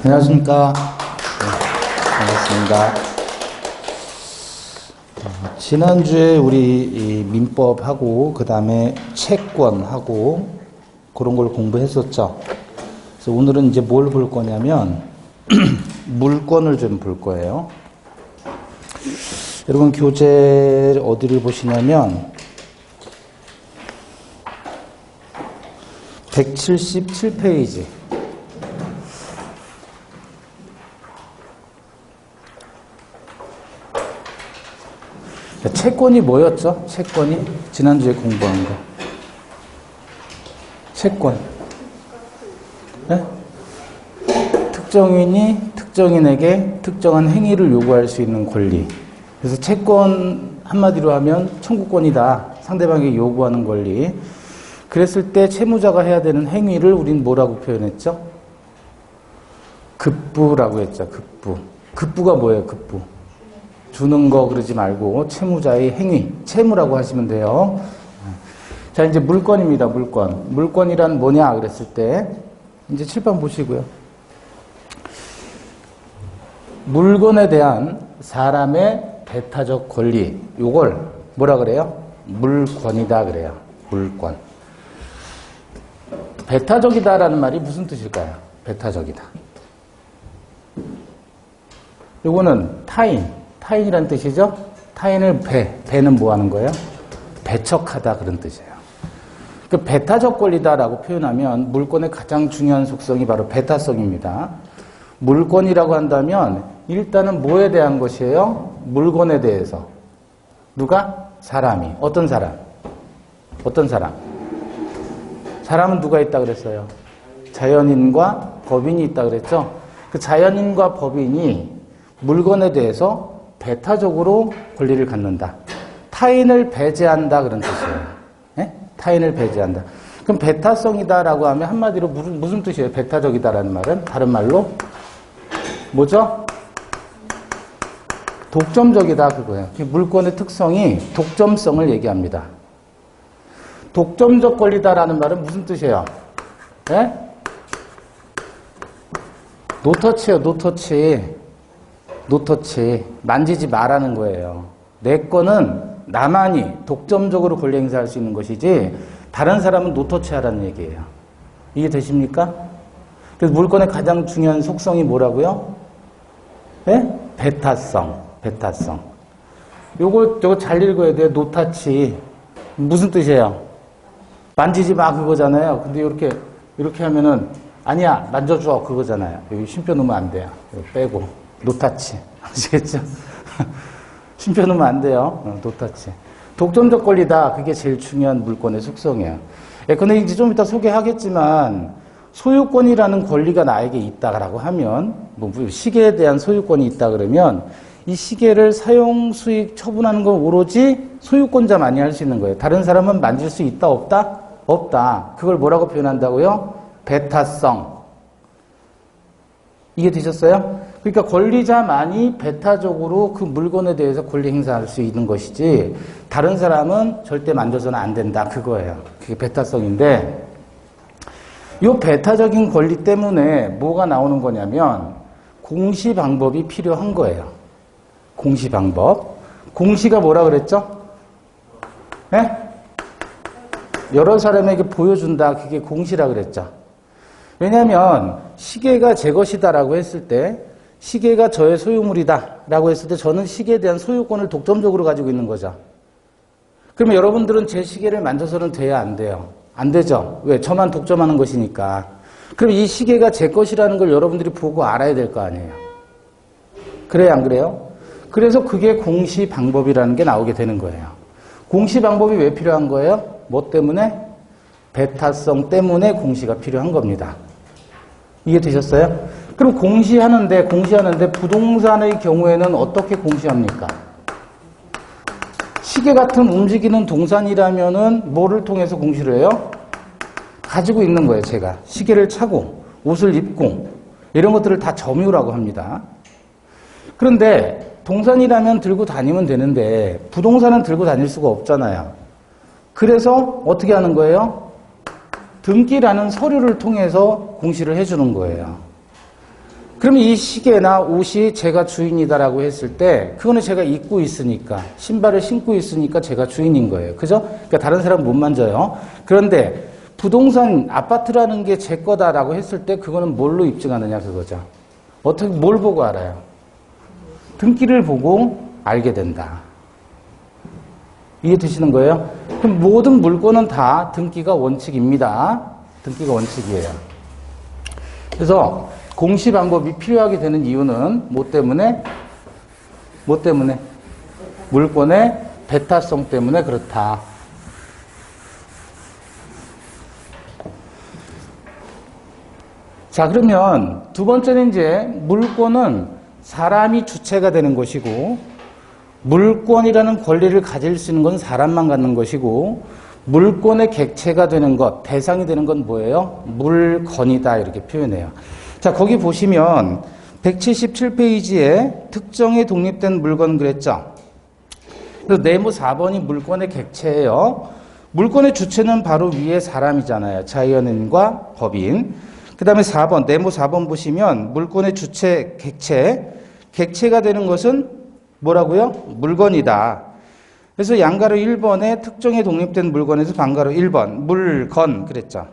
안녕하십니까. 반갑습니다. 지난주에 우리 이 민법하고 그 다음에 채권하고 그런 걸 공부했었죠. 그래서 오늘은 이제 뭘 볼 거냐면 물권을 좀 볼 거예요. 여러분 교재 어디를 보시냐면 177페이지. 채권이 뭐였죠? 채권이? 지난주에 공부한 거. 채권. 네? 특정인이 특정인에게 특정한 행위를 요구할 수 있는 권리. 그래서 채권 한마디로 하면 청구권이다. 상대방에게 요구하는 권리. 그랬을 때 채무자가 해야 되는 행위를 우린 뭐라고 표현했죠? 급부라고 했죠. 급부. 급부가 뭐예요? 급부. 주는 거 그러지 말고 채무자의 행위, 채무라고 하시면 돼요. 자, 이제 물권입니다. 물권. 물권이란 뭐냐 그랬을 때 이제 칠판 보시고요. 물건에 대한 사람의 배타적 권리, 요걸 뭐라 그래요? 물권이다 그래요. 물권. 배타적이다라는 말이 무슨 뜻일까요? 배타적이다. 요거는 타인이란 뜻이죠? 타인을 배는 뭐 하는 거예요? 배척하다 그런 뜻이에요. 그 배타적 권리다라고 표현하면 물권의 가장 중요한 속성이 바로 배타성입니다. 물권이라고 한다면 일단은 뭐에 대한 것이에요? 물건에 대해서. 누가? 사람이. 어떤 사람? 어떤 사람? 사람은 누가 있다 그랬어요? 자연인과 법인이 있다 그랬죠? 그 자연인과 법인이 물건에 대해서 배타적으로 권리를 갖는다. 타인을 배제한다 그런 뜻이에요. 네? 타인을 배제한다. 그럼 배타성이다라고 하면 한마디로 무슨 뜻이에요? 배타적이다라는 말은 다른 말로 뭐죠? 독점적이다 그거예요. 물권의 특성이 독점성을 얘기합니다. 독점적 권리다라는 말은 무슨 뜻이에요? 네? 노터치예요. 노터치. 만지지 말라는 거예요. 내 거는 나만이 독점적으로 권리 행사할 수 있는 것이지 다른 사람은 노터치 하라는 얘기예요. 이해 되십니까? 그래서 물건의 가장 중요한 속성이 뭐라고요? 네? 배타성. 요거 잘 읽어야 돼요. 노타치. 무슨 뜻이에요? 만지지 마 그거잖아요. 근데 이렇게 하면은 아니야 만져줘 그거잖아요. 여기 쉼표 넣으면 안 돼요. 여기 빼고 노타치 아시겠죠? 쉼표 넣으면 안 돼요. 노타치. 독점적 권리다. 그게 제일 중요한 물권의 속성이에요. 근데 이제 좀 이따 소개하겠지만 소유권이라는 권리가 나에게 있다라고 하면 뭐 시계에 대한 소유권이 있다 그러면 이 시계를 사용 수익 처분하는 건 오로지 소유권자만이 할 수 있는 거예요. 다른 사람은 만질 수 있다 없다? 없다. 그걸 뭐라고 표현한다고요? 배타성. 이해 되셨어요? 그러니까 권리자만이 배타적으로 그 물건에 대해서 권리 행사할 수 있는 것이지 다른 사람은 절대 만져서는 안 된다. 그거예요. 그게 배타성인데 이 배타적인 권리 때문에 뭐가 나오는 거냐면 공시 방법이 필요한 거예요. 공시 방법. 공시가 뭐라 그랬죠? 네? 여러 사람에게 보여준다. 그게 공시라 그랬죠. 왜냐하면 시계가 제 것이다라고 했을 때 시계가 저의 소유물이다라고 했을 때 저는 시계에 대한 소유권을 독점적으로 가지고 있는 거죠. 그러면 여러분들은 제 시계를 만져서는 돼요? 안 돼요? 안 되죠. 왜? 저만 독점하는 것이니까. 그럼 이 시계가 제 것이라는 걸 여러분들이 보고 알아야 될 거 아니에요. 그래요? 안 그래요? 그래서 그게 공시 방법이라는 게 나오게 되는 거예요. 공시 방법이 왜 필요한 거예요? 뭐 때문에? 배타성 때문에 공시가 필요한 겁니다. 이해되셨어요? 그럼 공시하는데 부동산의 경우에는 어떻게 공시합니까? 시계 같은 움직이는 동산이라면은 뭐를 통해서 공시를 해요? 가지고 있는 거예요, 제가. 시계를 차고, 옷을 입고, 이런 것들을 다 점유라고 합니다. 그런데 동산이라면 들고 다니면 되는데 부동산은 들고 다닐 수가 없잖아요. 그래서 어떻게 하는 거예요? 등기라는 서류를 통해서 공시를 해주는 거예요. 그러면 이 시계나 옷이 제가 주인이다라고 했을 때 그거는 제가 입고 있으니까 신발을 신고 있으니까 제가 주인인 거예요. 그죠? 그러니까 다른 사람은 못 만져요. 그런데 부동산 아파트라는 게 제 거다라고 했을 때 그거는 뭘로 입증하느냐 그거죠. 어떻게 뭘 보고 알아요? 등기를 보고 알게 된다. 이해되시는 거예요? 그럼 모든 물건은 다 등기가 원칙입니다. 등기가 원칙이에요. 그래서 공시 방법이 필요하게 되는 이유는 뭐 때문에? 뭐 때문에? 물건의 배타성 때문에 그렇다. 자, 그러면 두 번째는 이제 물건은 사람이 주체가 되는 것이고, 물권이라는 권리를 가질 수 있는 건 사람만 갖는 것이고, 물권의 객체가 되는 것, 대상이 되는 건 뭐예요? 물건이다 이렇게 표현해요. 자, 거기 보시면 177페이지에 특정에 독립된 물건 그랬죠? 그래서 네모 4번이 물권의 객체예요. 물권의 주체는 바로 위에 사람이잖아요. 자연인과 법인. 그 다음에 4번, 네모 4번 보시면 물권의 주체, 객체가 되는 것은 뭐라고요? 물건이다. 그래서 양가로 1번에 특정에 독립된 물건에서 반가로 1번, 물건 그랬죠.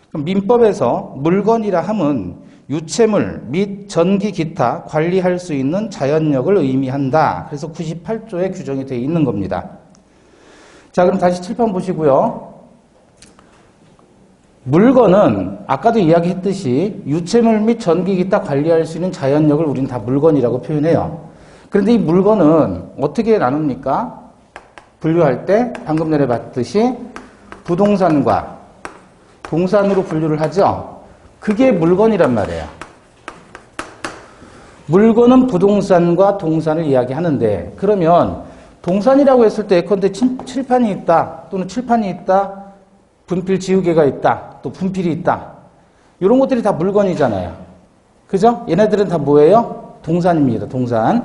그럼 민법에서 물건이라 함은 유체물 및 전기 기타 관리할 수 있는 자연력을 의미한다. 그래서 98조에 규정이 되어 있는 겁니다. 자, 그럼 다시 칠판 보시고요. 물건은 아까도 이야기했듯이 유체물 및 전기 기타 관리할 수 있는 자연력을 우리는 다 물건이라고 표현해요. 그런데 이 물건은 어떻게 나눕니까? 분류할 때 방금 전에 봤듯이 부동산과 동산으로 분류를 하죠. 그게 물건이란 말이에요. 물건은 부동산과 동산을 이야기하는데 그러면 동산이라고 했을 때 예컨대 칠판이 있다 또는 칠판이 있다 분필 지우개가 있다 또 분필이 있다 이런 것들이 다 물건이잖아요. 그죠? 얘네들은 다 뭐예요? 동산입니다. 동산.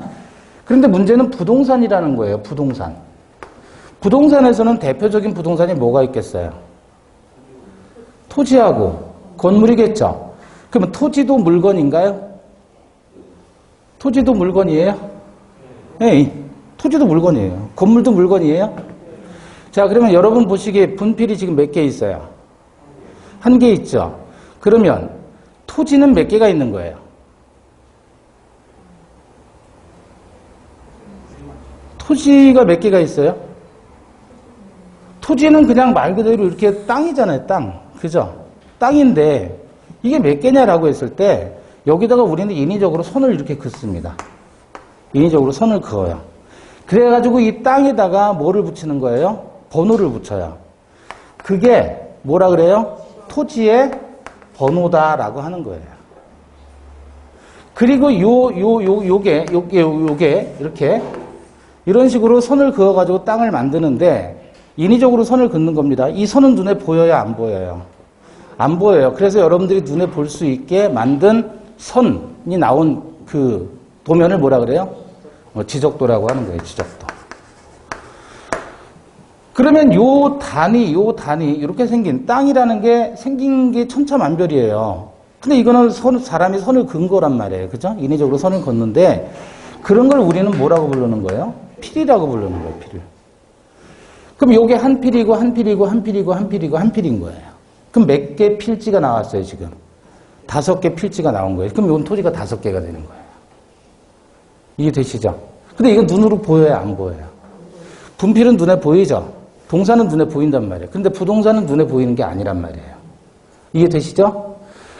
그런데 문제는 부동산이라는 거예요. 부동산. 부동산에서는 대표적인 부동산이 뭐가 있겠어요? 토지하고 건물이겠죠. 그러면 토지도 물건인가요? 토지도 물건이에요? 네, 토지도 물건이에요. 건물도 물건이에요? 자, 그러면 여러분 보시기에 분필이 지금 몇 개 있어요? 한 개 있죠. 그러면 토지는 몇 개가 있는 거예요? 토지가 몇 개가 있어요? 토지는 그냥 말 그대로 이렇게 땅이잖아요, 땅. 그죠? 땅인데 이게 몇 개냐라고 했을 때 여기다가 우리는 인위적으로 선을 이렇게 긋습니다. 인위적으로 선을 그어요. 그래가지고 이 땅에다가 뭐를 붙이는 거예요? 번호를 붙여요. 그게 뭐라 그래요? 토지의 번호다라고 하는 거예요. 그리고 요게 이렇게 이런 식으로 선을 그어가지고 땅을 만드는데 인위적으로 선을 긋는 겁니다. 이 선은 눈에 보여요? 안 보여요? 안 보여요. 그래서 여러분들이 눈에 볼 수 있게 만든 선이 나온 그 도면을 뭐라 그래요? 지적도라고 하는 거예요. 지적도. 그러면 요 단위 이렇게 생긴 땅이라는 게 생긴 게 천차만별이에요. 근데 이거는 사람이 선을 긋은 거란 말이에요. 그죠? 인위적으로 선을 긋는데 그런 걸 우리는 뭐라고 부르는 거예요? 필이라고 부르는 거예요. 필. 그럼 요게 한 필이고 한 필이고 한 필이고 한 필이고 한 필인 거예요. 그럼 몇 개 필지가 나왔어요, 지금? 5개 필지가 나온 거예요. 그럼 이건 토지가 5개가 되는 거예요. 이해되시죠? 근데 이건 눈으로 보여요, 안 보여요? 분필은 눈에 보이죠? 동산은 눈에 보인단 말이에요. 근데 부동산은 눈에 보이는 게 아니란 말이에요. 이해되시죠?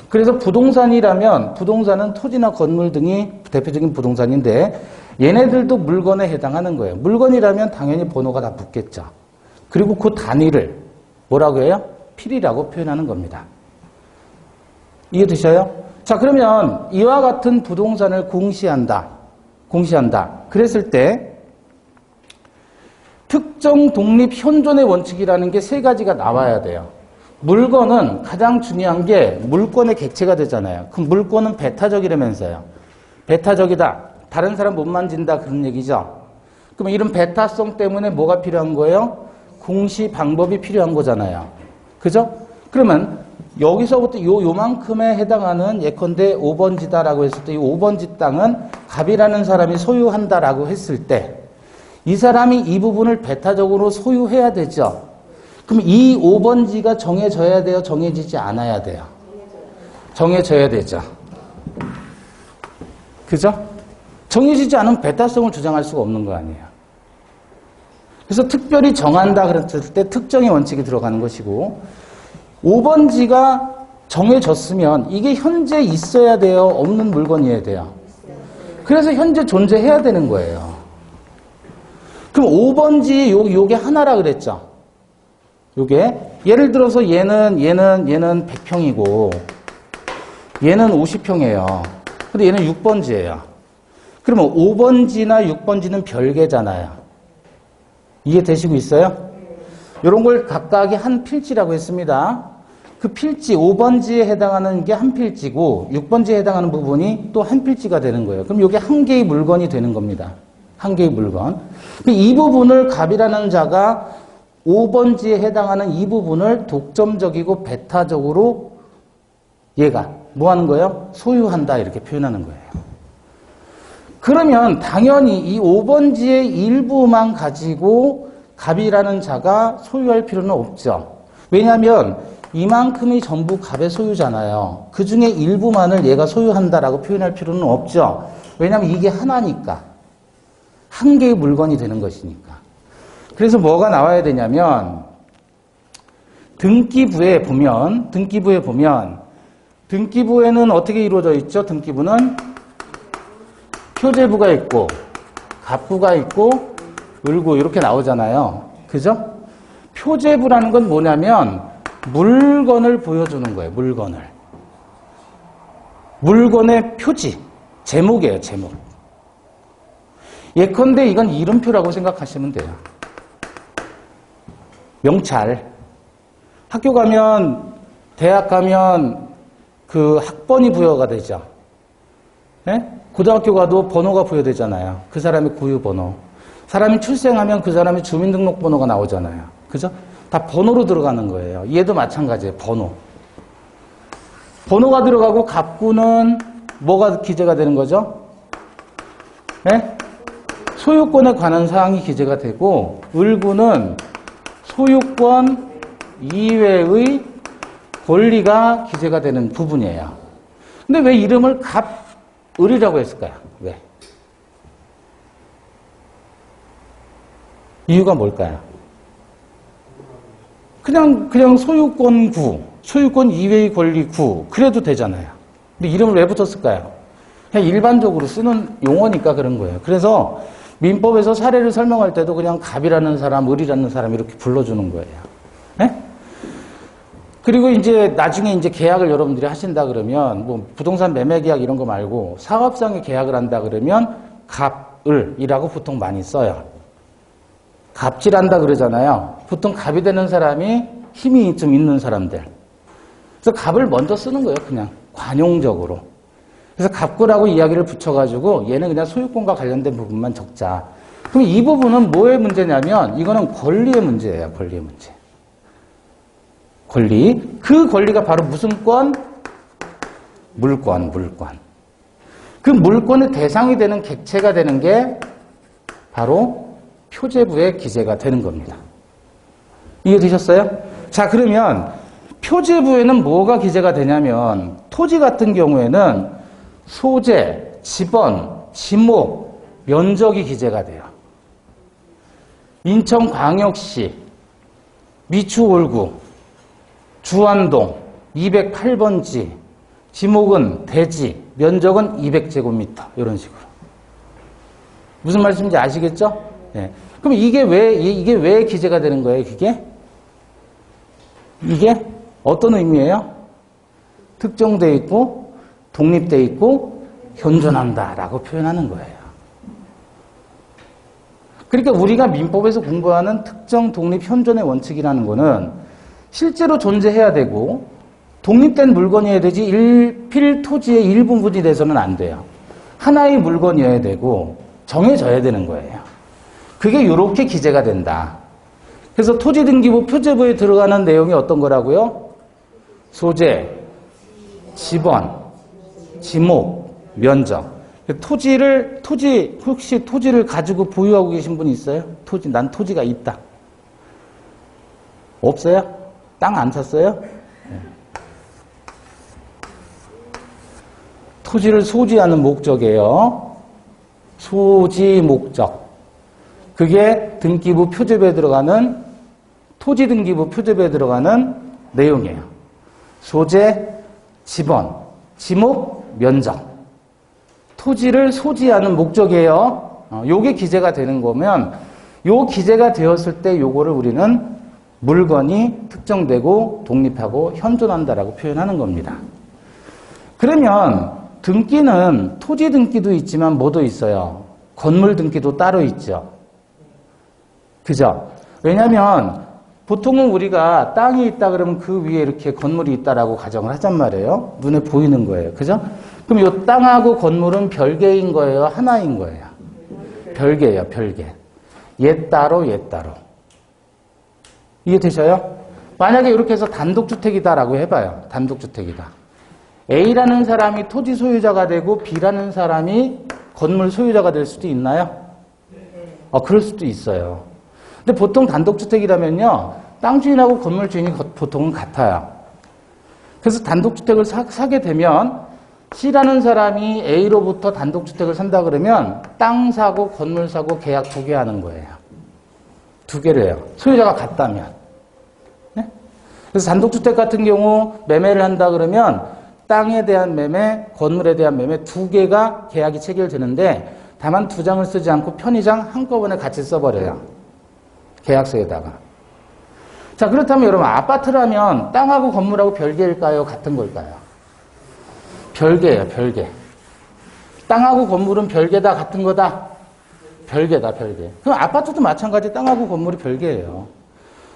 그래서 부동산이라면 부동산은 토지나 건물 등이 대표적인 부동산인데 얘네들도 물건에 해당하는 거예요. 물건이라면 당연히 번호가 다 붙겠죠. 그리고 그 단위를 뭐라고 해요? 필이라고 표현하는 겁니다. 이해되셔요? 자, 그러면 이와 같은 부동산을 공시한다. 그랬을 때 특정 독립 현존의 원칙이라는 게 3가지가 나와야 돼요. 물건은 가장 중요한 게 물권의 객체가 되잖아요. 그럼 물권은 배타적이라면서요. 배타적이다. 다른 사람 못 만진다 그런 얘기죠. 그럼 이런 배타성 때문에 뭐가 필요한 거예요? 공시 방법이 필요한 거잖아요. 그죠? 그러면 여기서부터 요만큼에 해당하는 예컨대 5번지다라고 했을 때 이 5번지 땅은 갑이라는 사람이 소유한다라고 했을 때 이 사람이 이 부분을 배타적으로 소유해야 되죠. 그럼 이 5번지가 정해져야 돼요? 정해지지 않아야 돼요? 정해져야 되죠. 그죠? 정해지지 않으면 배타성을 주장할 수가 없는 거 아니에요. 그래서 특별히 정한다 그랬을 때 특정의 원칙이 들어가는 것이고 5번지가 정해졌으면 이게 현재 있어야 돼요? 없는 물건이어야 돼요? 그래서 현재 존재해야 되는 거예요. 그럼 5번지 요게 하나라 그랬죠? 요게 예를 들어서 얘는 100평이고 얘는 50평이에요. 근데 얘는 6번지예요. 그러면 5번지나 6번지는 별개잖아요. 이해되시고 있어요? 이런 걸 각각이 한 필지라고 했습니다. 그 필지 5번지에 해당하는 게 한 필지고 6번지에 해당하는 부분이 또 한 필지가 되는 거예요. 그럼 이게 한 개의 물건이 되는 겁니다. 한 개의 물건. 이 부분을 갑이라는 자가 5번지에 해당하는 이 부분을 독점적이고 배타적으로 얘가 뭐 하는 거예요? 소유한다 이렇게 표현하는 거예요. 그러면 당연히 이 5번지의 일부만 가지고 갑이라는 자가 소유할 필요는 없죠. 왜냐하면 이만큼이 전부 갑의 소유잖아요. 그 중에 일부만을 얘가 소유한다라고 표현할 필요는 없죠. 왜냐하면 이게 하나니까. 한 개의 물건이 되는 것이니까. 그래서 뭐가 나와야 되냐면 등기부에 보면 등기부에는 어떻게 이루어져 있죠? 등기부는 표제부가 있고 갑부가 있고 을구 이렇게 나오잖아요. 그죠? 표제부라는 건 뭐냐면 물건을 보여주는 거예요. 물건의 표지, 제목이에요. 제목. 예컨대 이건 이름표라고 생각하시면 돼요. 명찰. 학교 가면 대학 가면 그 학번이 부여가 되죠. 네? 고등학교 가도 번호가 부여되잖아요. 그 사람의 구유번호. 사람이 출생하면 그 사람의 주민등록번호가 나오잖아요. 그죠? 다 번호로 들어가는 거예요. 얘도 마찬가지예요. 번호. 번호가 들어가고 갑구는 뭐가 기재가 되는 거죠? 네? 소유권에 관한 사항이 기재가 되고 을구는 소유권 이외의 권리가 기재가 되는 부분이에요. 근데 왜 이름을 갑을이라고 했을까요? 왜? 이유가 뭘까요? 그냥 소유권 구, 소유권 이외의 권리 구 그래도 되잖아요. 근데 이름을 왜 붙였을까요? 그냥 일반적으로 쓰는 용어니까 그런 거예요. 그래서 민법에서 사례를 설명할 때도 그냥 갑이라는 사람, 을이라는 사람 이렇게 불러주는 거예요. 네? 그리고 이제 나중에 이제 계약을 여러분들이 하신다 그러면 뭐 부동산 매매 계약 이런 거 말고 사업상의 계약을 한다 그러면 갑을이라고 보통 많이 써요. 갑질한다 그러잖아요. 보통 갑이 되는 사람이 힘이 좀 있는 사람들. 그래서 갑을 먼저 쓰는 거예요. 그냥 관용적으로. 그래서 갑구라고 이야기를 붙여가지고 얘는 그냥 소유권과 관련된 부분만 적자. 그럼 이 부분은 뭐의 문제냐면 이거는 권리의 문제예요. 권리의 문제. 권리. 그 권리가 바로 무슨 권? 물권. 그 물권의 대상이 되는 객체가 되는 게 바로 표제부에 기재가 되는 겁니다. 이해되셨어요? 자, 그러면 표제부에는 뭐가 기재가 되냐면 토지 같은 경우에는 소재, 지번, 지목, 면적이 기재가 돼요. 인천광역시, 미추홀구, 주안동, 208번지, 지목은 대지, 면적은 200제곱미터 이런 식으로. 무슨 말씀인지 아시겠죠? 네. 그럼 이게 왜 기재가 되는 거예요? 이게 어떤 의미예요? 특정되어 있고 독립되어 있고 현존한다라고 표현하는 거예요. 그러니까 우리가 민법에서 공부하는 특정 독립 현존의 원칙이라는 거는 실제로 존재해야 되고 독립된 물건이어야 되지 일필 토지의 일부분이 돼서는 안 돼요. 하나의 물건이어야 되고 정해져야 되는 거예요. 그게 이렇게 기재가 된다. 그래서 토지등기부 표제부에 들어가는 내용이 어떤 거라고요? 소재, 지번, 지목, 면적. 혹시 토지를 가지고 보유하고 계신 분 있어요? 난 토지가 있다. 없어요? 땅 안 샀어요? 네. 토지를 소지하는 목적이에요. 소지 목적. 그게 등기부 표제부에 들어가는, 토지 등기부 표제부에 들어가는 내용이에요. 소재, 지번, 지목, 면적. 토지를 소지하는 목적이에요. 요게 기재가 되는 거면, 요 기재가 되었을 때 요거를 우리는 물건이 특정되고 독립하고 현존한다라고 표현하는 겁니다. 그러면 등기는 토지 등기도 있지만 뭐도 있어요? 건물 등기도 따로 있죠. 그죠? 왜냐하면 보통은 우리가 땅이 있다 그러면 그 위에 이렇게 건물이 있다라고 가정을 하단 말이에요. 눈에 보이는 거예요. 그죠? 그럼 이 땅하고 건물은 별개인 거예요? 하나인 거예요? 별개예요. 별개. 얘 따로 얘 따로. 이해되셔요? 만약에 이렇게 해서 단독주택이다라고 해봐요. 단독주택이다. A라는 사람이 토지 소유자가 되고 B라는 사람이 건물 소유자가 될 수도 있나요? 그럴 수도 있어요. 근데 보통 단독주택이라면요. 땅 주인하고 건물 주인이 보통은 같아요. 그래서 단독주택을 사게 되면 C라는 사람이 A로부터 단독주택을 산다 그러면 땅 사고 건물 사고 계약 2개 하는 거예요. 2개를 해요. 소유자가 같다면. 네? 그래서 단독주택 같은 경우 매매를 한다 그러면 땅에 대한 매매, 건물에 대한 매매 2개가 계약이 체결되는데 다만 2장을 쓰지 않고 편의장 한꺼번에 같이 써버려요. 계약서에다가. 자, 그렇다면 여러분 아파트라면 땅하고 건물하고 별개일까요? 같은 걸까요? 별개예요. 별개. 땅하고 건물은 별개다 같은 거다? 별개다. 별개. 그럼 아파트도 마찬가지 땅하고 건물이 별개예요.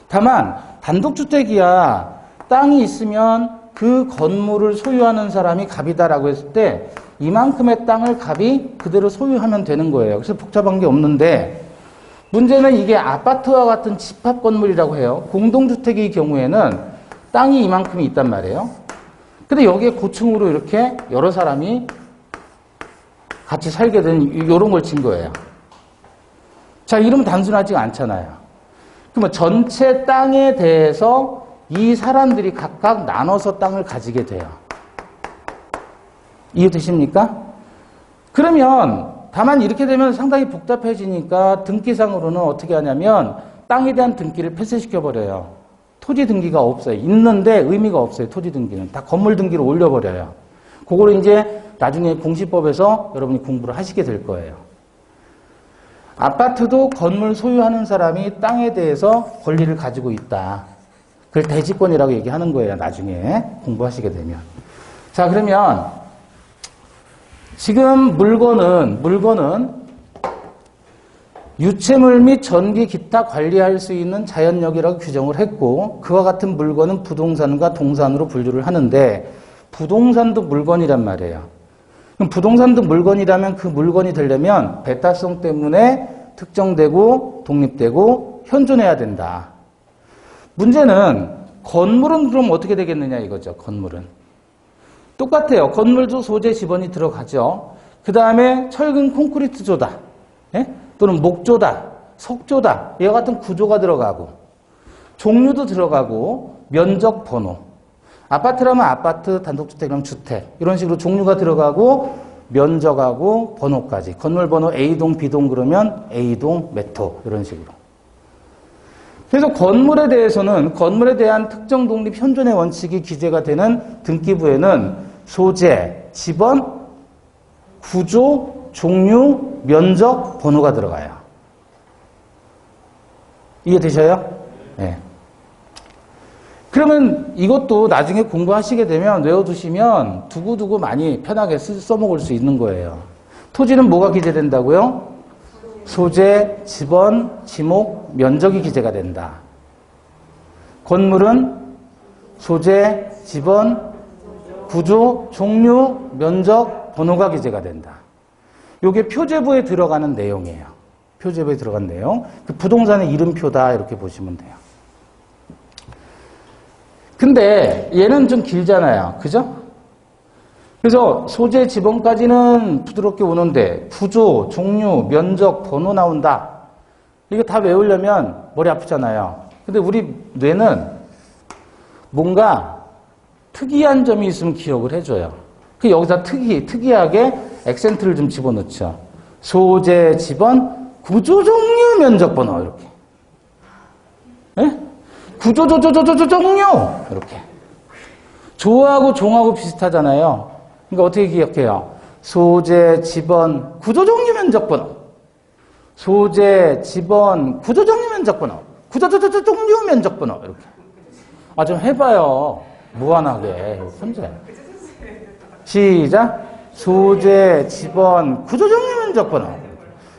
다만 단독주택이야 땅이 있으면 그 건물을 소유하는 사람이 갑이다라고 했을 때 이만큼의 땅을 갑이 그대로 소유하면 되는 거예요. 그래서 복잡한 게 없는데 문제는 이게 아파트와 같은 집합 건물이라고 해요. 공동주택의 경우에는 땅이 이만큼이 있단 말이에요. 근데 여기에 고층으로 이렇게 여러 사람이 같이 살게 된 이런 걸 친 거예요. 자, 이러면 단순하지가 않잖아요. 그러면 전체 땅에 대해서 이 사람들이 각각 나눠서 땅을 가지게 돼요. 이해되십니까? 그러면 다만 이렇게 되면 상당히 복잡해지니까 등기상으로는 어떻게 하냐면 땅에 대한 등기를 폐쇄시켜버려요. 토지 등기가 없어요. 있는데 의미가 없어요. 토지 등기는. 다 건물 등기로 올려버려요. 그거를 이제 나중에 공시법에서 여러분이 공부를 하시게 될 거예요. 아파트도 건물 소유하는 사람이 땅에 대해서 권리를 가지고 있다. 그걸 대지권이라고 얘기하는 거예요. 나중에 공부하시게 되면. 자, 그러면 지금 물건은 유체물 및 전기 기타 관리할 수 있는 자연력이라고 규정을 했고 그와 같은 물건은 부동산과 동산으로 분류를 하는데 부동산도 물건이란 말이에요. 그럼 부동산도 물건이라면 그 물건이 되려면 배타성 때문에 특정되고 독립되고 현존해야 된다. 문제는 건물은 그럼 어떻게 되겠느냐 이거죠. 건물은. 똑같아요. 건물도 소재 지번이 들어가죠. 그 다음에 철근 콘크리트 조다. 예? 또는 목조다. 석조다. 이와 같은 구조가 들어가고 종류도 들어가고 면적 번호. 아파트라면 아파트, 단독주택이라면 주택. 이런 식으로 종류가 들어가고 면적하고 번호까지. 건물 번호 A동, B동 그러면 A동, 몇 호 이런 식으로. 그래서 건물에 대해서는 건물에 대한 특정 독립 현존의 원칙이 기재가 되는 등기부에는 소재, 지번, 구조, 종류, 면적, 번호가 들어가요. 이해되셔요? 네. 그러면 이것도 나중에 공부하시게 되면 외워두시면 두고두고 많이 편하게 써먹을 수 있는 거예요. 토지는 뭐가 기재된다고요? 소재, 지번, 지목, 면적이 기재가 된다. 건물은 소재, 지번, 구조, 종류, 면적, 번호가 기재가 된다. 이게 표제부에 들어가는 내용이에요. 표제부에 들어간 내용. 그 부동산의 이름표다 이렇게 보시면 돼요. 근데 얘는 좀 길잖아요. 그죠? 그래서 소재 지번까지는 부드럽게 오는데 구조, 종류, 면적, 번호 나온다. 이거 다 외우려면 머리 아프잖아요. 근데 우리 뇌는 뭔가 특이한 점이 있으면 기억을 해줘요. 그 여기서 특이하게 액센트를 좀 집어넣죠. 소재, 지번, 구조, 종류, 면적, 번호 이렇게. 네? 구조, 종류 이렇게. 조하고 종하고 비슷하잖아요. 그러니까 어떻게 기억해요? 소재, 지번, 구조, 종류, 면적, 번호. 소재, 지번, 구조, 종류, 면적, 번호. 구조, 종류, 면적, 번호 이렇게. 아, 좀 해봐요. 무한하게. 혼자. 시작. 소재, 지번, 구조, 종류, 면적, 번호.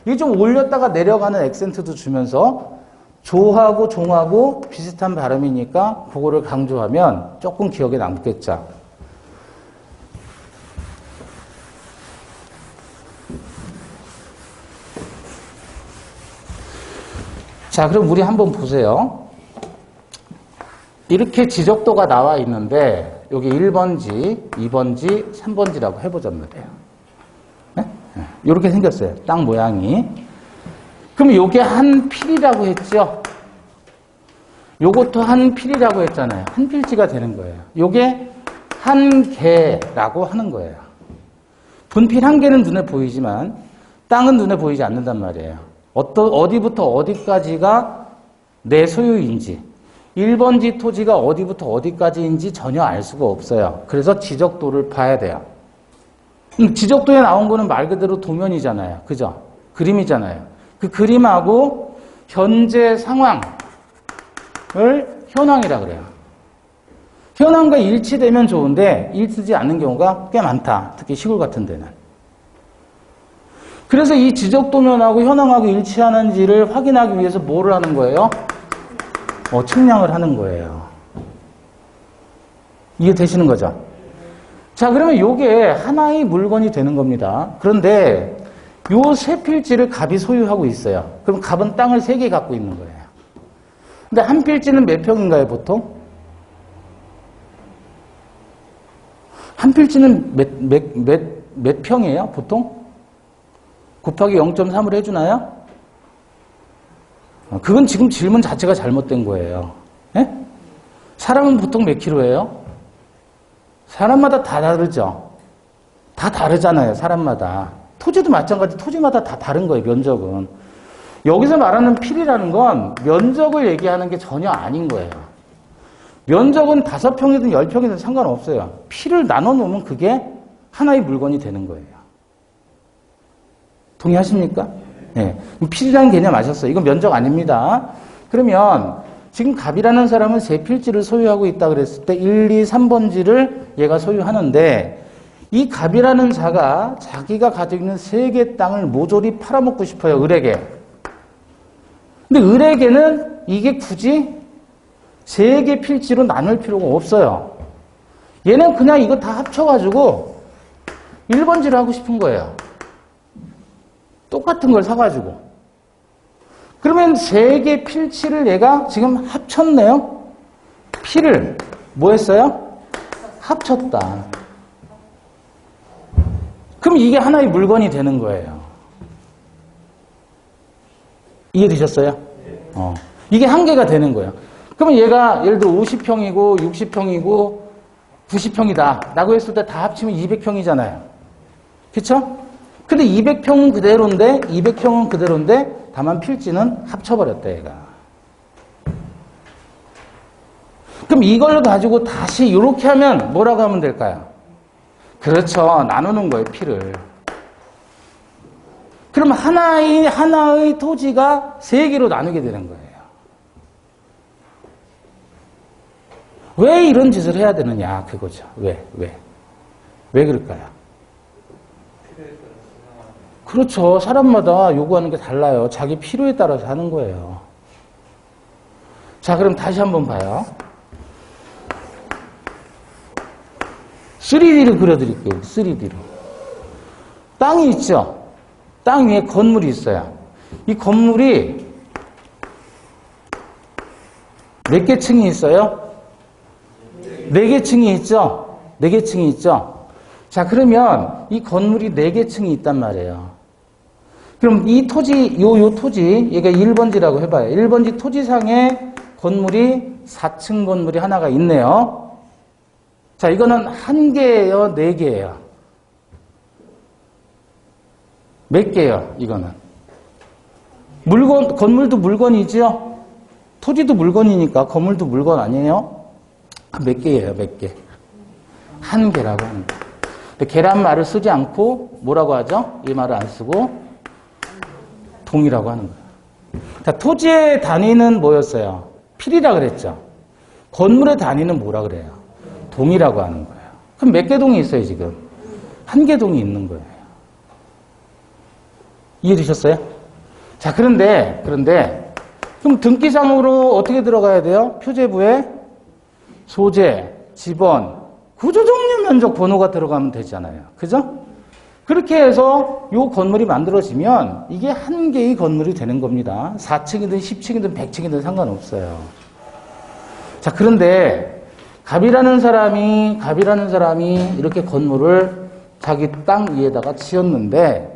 이게 좀 올렸다가 내려가는 액센트도 주면서 조하고 종하고 비슷한 발음이니까 그거를 강조하면 조금 기억에 남겠죠. 자, 그럼 우리 한번 보세요. 이렇게 지적도가 나와 있는데 여기 1번지, 2번지, 3번지라고 해보자면 돼요. 네? 이렇게 생겼어요. 땅 모양이. 그럼 요게 한 필이라고 했죠? 요것도 한 필이라고 했잖아요. 한 필지가 되는 거예요. 요게 한 개라고 하는 거예요. 분필 한 개는 눈에 보이지만 땅은 눈에 보이지 않는단 말이에요. 어디부터 어디까지가 내 소유인지 1번지 토지가 어디부터 어디까지인지 전혀 알 수가 없어요. 그래서 지적도를 봐야 돼요. 지적도에 나온 거는 말 그대로 도면이잖아요. 그죠? 그림이잖아요. 그 그림하고 현재 상황을 현황이라 그래요. 현황과 일치되면 좋은데 일치되지 않는 경우가 꽤 많다. 특히 시골 같은 데는. 그래서 이 지적도면하고 현황하고 일치하는지를 확인하기 위해서 뭐를 하는 거예요? 측량을 하는 거예요. 이해되시는 거죠? 자, 그러면 이게 하나의 물건이 되는 겁니다. 그런데 요 세 필지를 갑이 소유하고 있어요. 그럼 갑은 땅을 3개 갖고 있는 거예요. 근데 한 필지는 몇 평인가요, 보통? 한 필지는 몇 평이에요, 보통? 곱하기 0.3을 해주나요? 그건 지금 질문 자체가 잘못된 거예요. 예? 사람은 보통 몇 킬로예요? 사람마다 다 다르죠? 다 다르잖아요, 사람마다. 토지도 마찬가지, 토지마다 다 다른 거예요, 면적은. 여기서 말하는 필이라는 건 면적을 얘기하는 게 전혀 아닌 거예요. 면적은 5평이든 10평이든 상관없어요. 필을 나눠 놓으면 그게 하나의 물건이 되는 거예요. 동의하십니까? 네. 필이라는 개념 아셨어요? 이건 면적 아닙니다. 그러면 지금 갑이라는 사람은 3필지를 소유하고 있다 그랬을 때 1, 2, 3번지를 얘가 소유하는데 이 갑이라는 자가 자기가 가지고 있는 3개 땅을 모조리 팔아먹고 싶어요. 을에게. 근데 을에게는 이게 굳이 3개 필지로 나눌 필요가 없어요. 얘는 그냥 이거 다 합쳐가지고 1번지를 하고 싶은 거예요. 똑같은 걸 사가지고. 그러면 3개 필지를 얘가 지금 합쳤네요. 필을 뭐 했어요? 합쳤다. 그럼 이게 하나의 물건이 되는 거예요. 이해되셨어요? 이게 한 개가 되는 거예요. 그러면 얘가 예를 들어 50평이고 60평이고 90평이다 라고 했을 때 다 합치면 200평이잖아요. 그쵸? 근데 200평은 그대로인데 200평은 그대로인데 다만 필지는 합쳐버렸다 얘가. 그럼 이걸 가지고 다시 이렇게 하면 뭐라고 하면 될까요? 그렇죠. 나누는 거예요, 필을. 그럼 하나의 토지가 3개로 나누게 되는 거예요. 왜 이런 짓을 해야 되느냐, 그거죠. 왜 그럴까요? 그렇죠. 사람마다 요구하는 게 달라요. 자기 필요에 따라서 하는 거예요. 자, 그럼 다시 한번 봐요. 3D로 그려드릴게요. 3D로. 땅이 있죠? 땅 위에 건물이 있어요. 이 건물이 몇 개 층이 있어요? 네 개 층이 있죠? 네 개 층이 있죠? 자, 그러면 이 건물이 네 개 층이 있단 말이에요. 그럼 이 토지, 요 토지, 얘가 1번지라고 해봐요. 1번지 토지상에 건물이 4층 건물이 하나가 있네요. 자, 이거는 한 개예요? 네 개예요? 몇 개예요, 이거는? 건물도 물건이죠? 토지도 물건이니까 건물도 물건 아니에요? 몇 개예요, 몇 개? 한 개라고 하는 거예요. 계란말을 쓰지 않고 뭐라고 하죠? 이 말을 안 쓰고 동이라고 하는 거예요. 자, 토지의 단위는 뭐였어요? 필이라 그랬죠? 건물의 단위는 뭐라 그래요? 동이라고 하는 거예요. 그럼 몇 개 동이 있어요, 지금? 한 개 동이 있는 거예요. 이해되셨어요? 자, 그런데, 그럼 등기상으로 어떻게 들어가야 돼요? 표제부에 소재, 지번, 구조종류 면적 번호가 들어가면 되잖아요. 그죠? 그렇게 해서 이 건물이 만들어지면 이게 한 개의 건물이 되는 겁니다. 4층이든 10층이든 100층이든 상관없어요. 자, 그런데 갑이라는 사람이 이렇게 건물을 자기 땅 위에다가 지었는데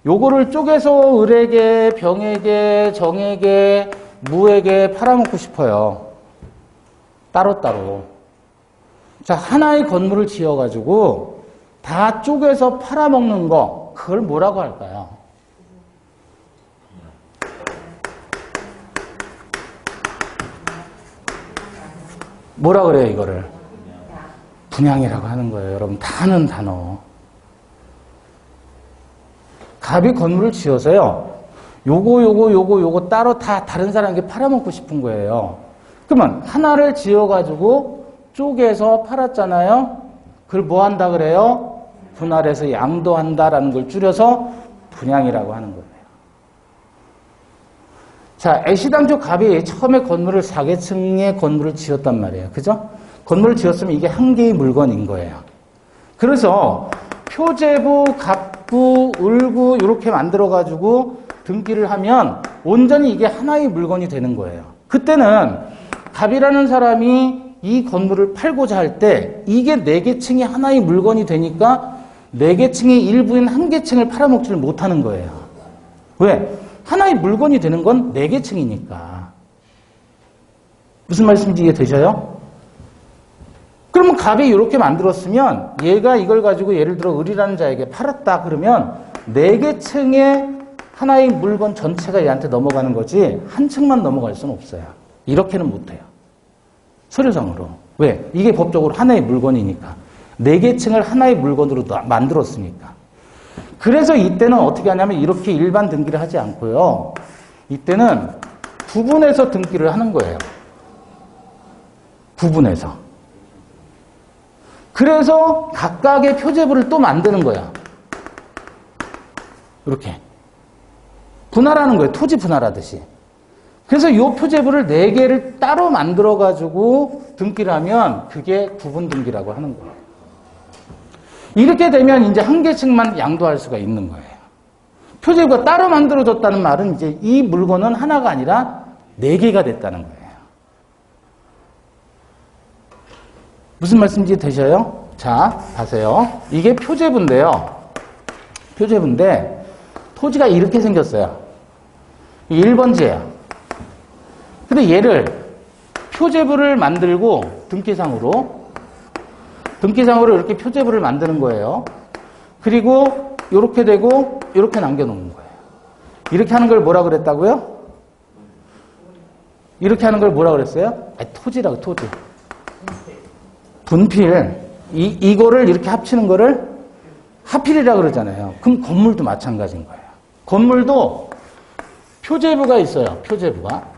요거를 쪼개서 을에게, 병에게, 정에게, 무에게 팔아먹고 싶어요. 따로따로. 자, 하나의 건물을 지어가지고 다 쪼개서 팔아먹는 거, 그걸 뭐라고 할까요? 뭐라 그래요, 이거를? 분양이라고 하는 거예요. 여러분, 다 아는 단어. 갑이 건물을 지어서요, 요거 따로 다 다른 사람에게 팔아먹고 싶은 거예요. 그러면 하나를 지어가지고 쪼개서 팔았잖아요? 그걸 뭐 한다 그래요? 분할해서 양도한다라는 걸 줄여서 분양이라고 하는 거예요. 자, 애시당초 갑이 처음에 건물을 4개층의 건물을 지었단 말이에요. 그죠? 건물을 지었으면 이게 한 개의 물건인 거예요. 그래서 표제부, 갑부, 을구 이렇게 만들어가지고 등기를 하면 온전히 이게 하나의 물건이 되는 거예요. 그때는 갑이라는 사람이 이 건물을 팔고자 할 때 이게 4개 층이 하나의 물건이 되니까 4개 층의 일부인 1개 층을 팔아먹지를 못하는 거예요. 왜? 하나의 물건이 되는 건 4개 층이니까. 무슨 말씀인지 이해되셔요? 그러면 갑이 이렇게 만들었으면 얘가 이걸 가지고 예를 들어 을이라는 자에게 팔았다 그러면 4개 층의 하나의 물건 전체가 얘한테 넘어가는 거지 한 층만 넘어갈 수는 없어요. 이렇게는 못해요. 서류상으로. 왜? 이게 법적으로 하나의 물건이니까. 4개 층을 하나의 물건으로 만들었으니까. 그래서 이때는 어떻게 하냐면 이렇게 일반 등기를 하지 않고요. 이때는 부분해서 등기를 하는 거예요. 부분해서. 그래서 각각의 표제부를 또 만드는 거야. 이렇게. 분할하는 거예요. 토지 분할하듯이. 그래서 이 표제부를 4개를 따로 만들어가지고 등기를 하면 그게 구분 등기라고 하는 거예요. 이렇게 되면 이제 1개 층만 양도할 수가 있는 거예요. 표제부가 따로 만들어졌다는 말은 이제 이 물건은 하나가 아니라 4개가 됐다는 거예요. 무슨 말씀인지 되셔요? 자, 보세요. 이게 표제부인데요. 표제부인데 토지가 이렇게 생겼어요. 1번지예요. 근데 얘를 표제부를 만들고 등기상으로 이렇게 표제부를 만드는 거예요. 그리고 이렇게 되고 이렇게 남겨놓는 거예요. 이렇게 하는 걸 뭐라 그랬다고요? 이렇게 하는 걸 뭐라 그랬어요? 아니, 토지라고, 토지. 분필. 이거를 이렇게 합치는 거를 하필이라 그러잖아요. 그럼 건물도 마찬가지인 거예요. 건물도 표제부가 있어요. 표제부가.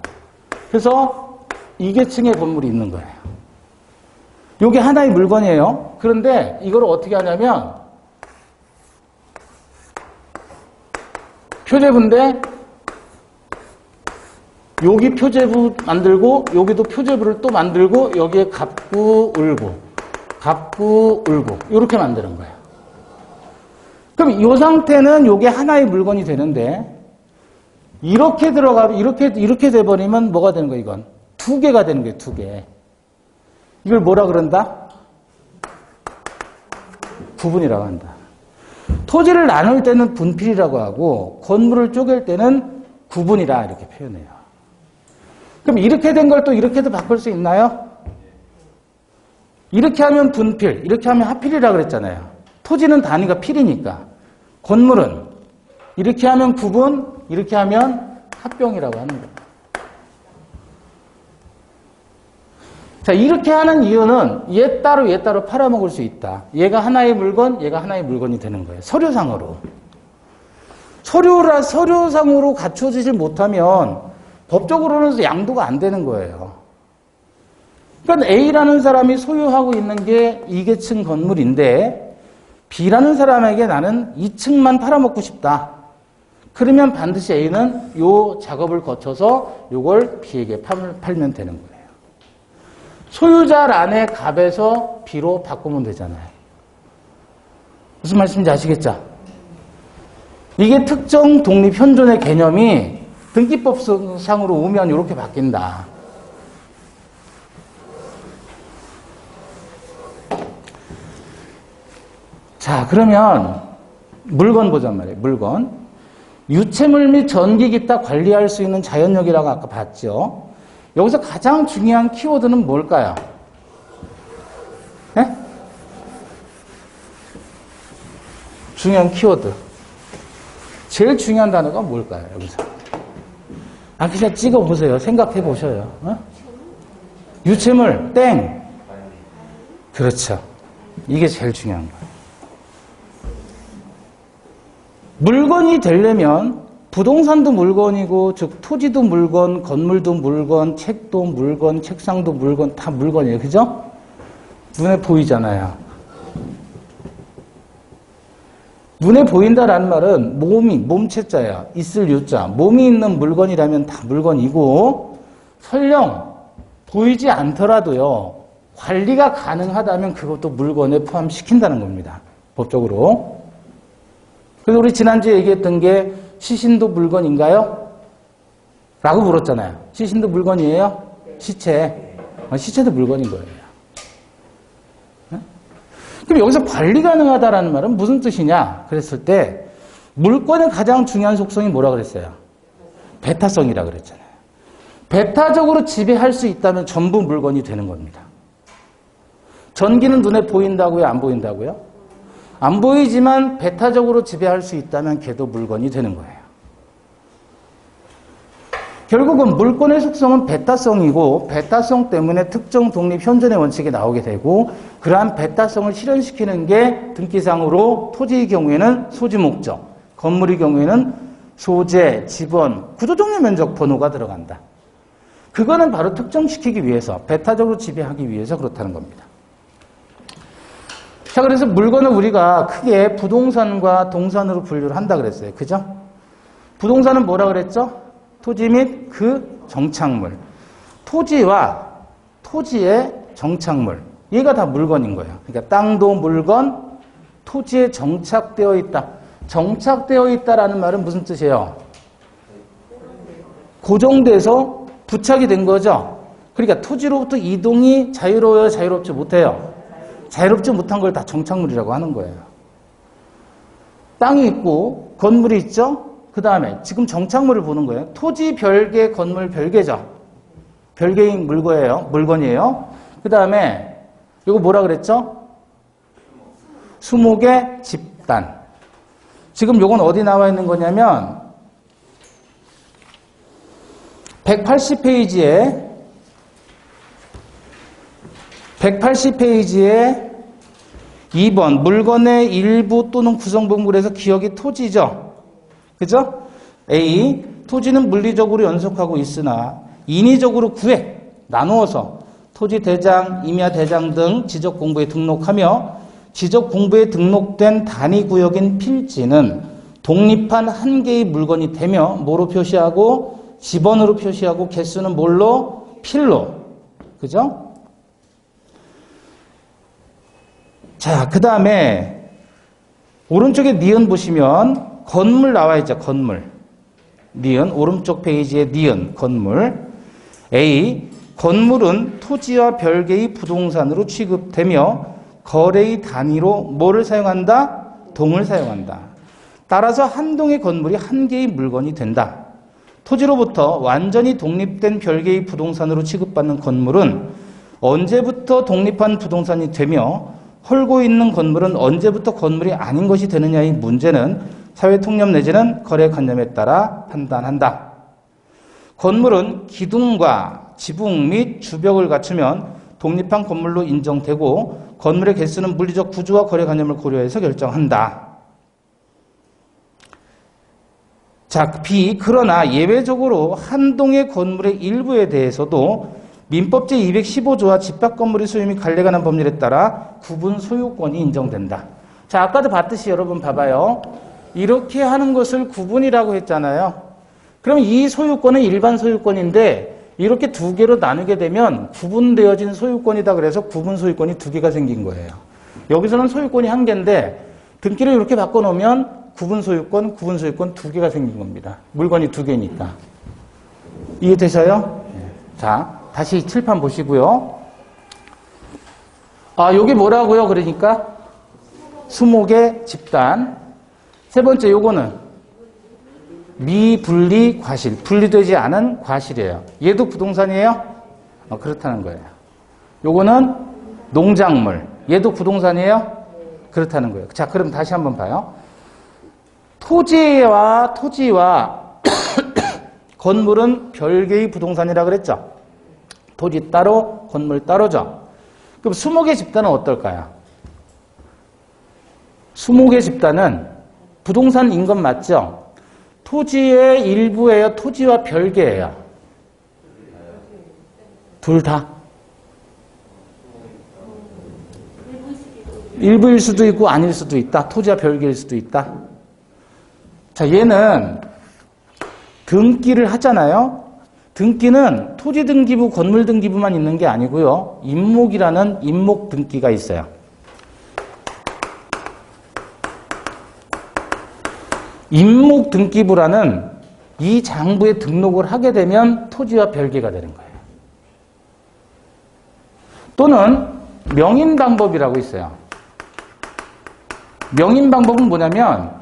그래서 2계층의 건물이 있는 거예요. 이게 하나의 물건이에요. 그런데 이걸 어떻게 하냐면 표제부인데 여기 표제부 만들고 여기도 표제부를 또 만들고 여기에 갑구, 을구 이렇게 만드는 거예요. 그럼 이 상태는 이게 하나의 물건이 되는데 이렇게 들어가면 이렇게 돼버리면 뭐가 되는 거예요? 이건 2개가 되는 거예요. 2개. 이걸 뭐라 그런다? 구분이라고 한다. 토지를 나눌 때는 분필이라고 하고 건물을 쪼갤 때는 구분이라 이렇게 표현해요. 그럼 이렇게 된 걸 또 이렇게도 바꿀 수 있나요? 이렇게 하면 분필, 이렇게 하면 하필이라고 그랬잖아요. 토지는 단위가 필이니까. 건물은 이렇게 하면 구분, 이렇게 하면 합병이라고 하는 거예요. 자, 이렇게 하는 이유는 얘 따로 팔아먹을 수 있다. 얘가 하나의 물건, 얘가 하나의 물건이 되는 거예요. 서류상으로. 서류상으로 갖춰지지 못하면 법적으로는 양도가 안 되는 거예요. 그러니까 A라는 사람이 소유하고 있는 게 2계층 건물인데 B라는 사람에게 나는 2층만 팔아먹고 싶다. 그러면 반드시 A는 요 작업을 거쳐서 요걸 B에게 팔면 되는 거예요. 소유자란의 갑에서 B로 바꾸면 되잖아요. 무슨 말씀인지 아시겠죠? 이게 특정 독립 현존의 개념이 등기법상으로 오면 이렇게 바뀐다. 자, 그러면 물건 보자 말이에요. 물건. 유체물 및 전기 기타 관리할 수 있는 자연력이라고 아까 봤죠. 여기서 가장 중요한 키워드는 뭘까요? 네? 중요한 키워드. 제일 중요한 단어가 뭘까요? 여기서. 그냥 찍어보세요. 생각해보셔요. 어? 유체물, 땡. 그렇죠. 이게 제일 중요한 거예요. 물건이 되려면 부동산도 물건이고, 즉 토지도 물건, 건물도 물건, 책도 물건, 책상도 물건, 다 물건이에요. 그죠? 눈에 보이잖아요. 눈에 보인다라는 말은 몸체자야. 있을 유자. 몸이 있는 물건이라면 다 물건이고, 설령 보이지 않더라도요, 관리가 가능하다면 그것도 물건에 포함시킨다는 겁니다. 법적으로. 그래서 우리 지난주에 얘기했던 게 시신도 물건인가요? 라고 물었잖아요. 시신도 물건이에요? 시체. 시체도 물건인 거예요. 네? 그럼 여기서 관리 가능하다라는 말은 무슨 뜻이냐? 그랬을 때 물건의 가장 중요한 속성이 뭐라 그랬어요? 배타성이라 그랬잖아요. 배타적으로 지배할 수 있다면 전부 물건이 되는 겁니다. 전기는 눈에 보인다고요? 안 보인다고요? 안 보이지만 배타적으로 지배할 수 있다면 걔도 물건이 되는 거예요. 결국은 물건의 속성은 배타성이고 배타성 때문에 특정 독립 현존의 원칙이 나오게 되고 그러한 배타성을 실현시키는 게 등기상으로 토지의 경우에는 소지 목적, 건물의 경우에는 소재, 지번, 구조정리 면적 번호가 들어간다. 그거는 바로 특정시키기 위해서 배타적으로 지배하기 위해서 그렇다는 겁니다. 자, 그래서 물건을 우리가 크게 부동산과 동산으로 분류를 한다 그랬어요. 그죠? 부동산은 뭐라 그랬죠? 토지 및 그 정착물. 토지와 토지의 정착물. 얘가 다 물건인 거예요. 그러니까 땅도 물건, 토지에 정착되어 있다. 정착되어 있다라는 말은 무슨 뜻이에요? 고정돼서 부착이 된 거죠. 그러니까 토지로부터 이동이 자유로워요, 자유롭지 못해요? 자유롭지 못한 걸 다 정착물이라고 하는 거예요. 땅이 있고 건물이 있죠? 그 다음에 지금 정착물을 보는 거예요. 토지 별개, 건물 별개죠. 별개인 물건이에요. 그 다음에 이거 뭐라 그랬죠? 수목의 집단. 지금 요건 어디 나와 있는 거냐면 180페이지에 2번 물건의 일부 또는 구성분물에서 기억이 토지죠. 그죠? A. 토지는 물리적으로 연속하고 있으나 인위적으로 나누어서 토지 대장, 임야 대장 등 지적 공부에 등록하며 지적 공부에 등록된 단위 구역인 필지는 독립한 한 개의 물건이 되며 뭐로 표시하고 지번으로 표시하고 개수는 뭘로? 필로. 그죠? 자, 그 다음에 오른쪽에 니은 보시면 건물 나와 있죠. 건물. 니은. 오른쪽 페이지에 니은. 건물. A. 건물은 토지와 별개의 부동산으로 취급되며 거래의 단위로 뭐를 사용한다? 동을 사용한다. 따라서 한 동의 건물이 한 개의 물건이 된다. 토지로부터 완전히 독립된 별개의 부동산으로 취급받는 건물은 언제부터 독립한 부동산이 되며 헐고 있는 건물은 언제부터 건물이 아닌 것이 되느냐의 문제는 사회통념 내지는 거래관념에 따라 판단한다. 건물은 기둥과 지붕 및 주벽을 갖추면 독립한 건물로 인정되고 건물의 개수는 물리적 구조와 거래관념을 고려해서 결정한다. 자, B. 그러나 예외적으로 한 동의 건물의 일부에 대해서도 민법 제215조와 집합 건물의 소유 및 관리에 관한 법률에 따라 구분 소유권이 인정된다. 자, 아까도 봤듯이 여러분 봐봐요. 이렇게 하는 것을 구분이라고 했잖아요. 그럼 이 소유권은 일반 소유권인데 이렇게 두 개로 나누게 되면 구분되어진 소유권이다 그래서 구분 소유권이 두 개가 생긴 거예요. 여기서는 소유권이 한 개인데 등기를 이렇게 바꿔놓으면 구분 소유권 두 개가 생긴 겁니다. 물건이 두 개니까. 이해되셔요? 자, 다시 칠판 보시고요. 아, 요게 뭐라고요? 그러니까 수목의 집단. 세 번째 요거는 미분리 과실. 분리되지 않은 과실이에요. 얘도 부동산이에요? 그렇다는 거예요. 요거는 농작물. 얘도 부동산이에요? 그렇다는 거예요. 자, 그럼 다시 한번 봐요. 토지와 건물은 별개의 부동산이라 그랬죠? 토지 따로, 건물 따로죠? 그럼 수목의 집단은 어떨까요? 수목의 집단은 부동산인 건 맞죠? 토지의 일부예요? 토지와 별개예요? 둘 다? 일부일 수도 있고 아닐 수도 있다. 토지와 별개일 수도 있다. 자, 얘는 등기를 하잖아요. 등기는 토지 등기부, 건물 등기부만 있는 게 아니고요. 임목이라는 임목 등기가 있어요. 임목 등기부라는 이 장부에 등록을 하게 되면 토지와 별개가 되는 거예요. 또는 명인 방법이라고 있어요. 명인 방법은 뭐냐면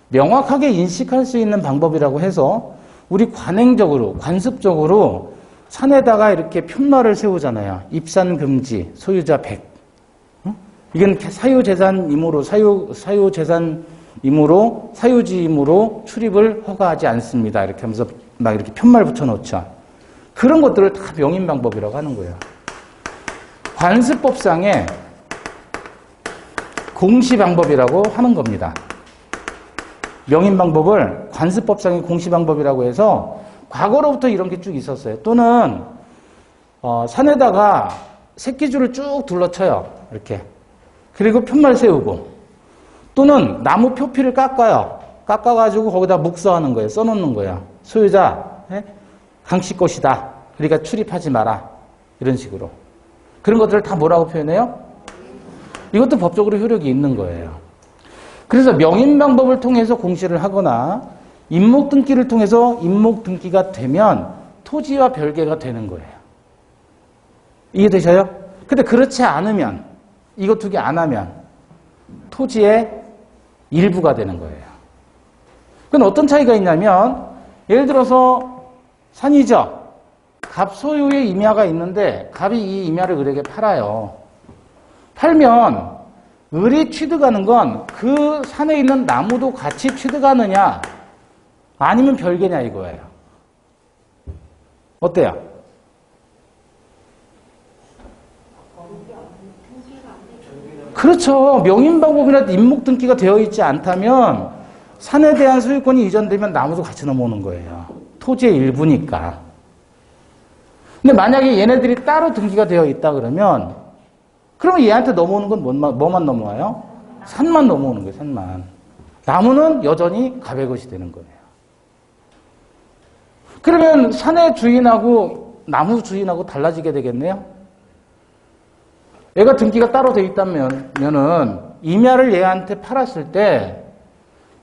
명확하게 인식할 수 있는 방법이라고 해서 우리 관행적으로, 관습적으로 산에다가 이렇게 편말을 세우잖아요. 입산 금지, 소유자 100. 이건 사유재산이므로, 사유지임으로 출입을 허가하지 않습니다. 이렇게 하면서 막 이렇게 편말 붙여놓죠. 그런 것들을 다 명인 방법이라고 하는 거예요. 관습법상의 공시 방법이라고 하는 겁니다. 명인 방법을 관습법상의 공시 방법이라고 해서 과거로부터 이런 게 쭉 있었어요. 또는 산에다가 새끼줄을 쭉 둘러쳐요. 이렇게. 그리고 편말 세우고 또는 나무 표피를 깎아요. 깎아가지고 거기다 묵서하는 거예요. 써놓는 거예요. 소유자 강씨 것이다. 그러니까 출입하지 마라. 이런 식으로. 그런 것들을 다 뭐라고 표현해요? 이것도 법적으로 효력이 있는 거예요. 그래서 명인 방법을 통해서 공시를 하거나 임목 등기를 통해서 임목 등기가 되면 토지와 별개가 되는 거예요. 이해되셔요? 근데 그렇지 않으면 이거 두 개 안 하면 토지의 일부가 되는 거예요. 그건 어떤 차이가 있냐면 예를 들어서 산이죠. 갑 소유의 임야가 있는데 갑이 이 임야를 을에게 팔아요. 팔면 을이 취득하는 건 그 산에 있는 나무도 같이 취득하느냐 아니면 별개냐 이거예요. 어때요? 그렇죠. 명인방법이나 임목등기가 되어 있지 않다면 산에 대한 소유권이 이전되면 나무도 같이 넘어오는 거예요. 토지의 일부니까. 근데 만약에 얘네들이 따로 등기가 되어 있다 그러면 얘한테 넘어오는 건 뭐만 넘어와요? 산만 넘어오는 거예요. 산만. 나무는 여전히 갑의 것이 되는 거예요. 그러면 산의 주인하고 나무 주인하고 달라지게 되겠네요. 얘가 등기가 따로 되어 있다면은 임야를 얘한테 팔았을 때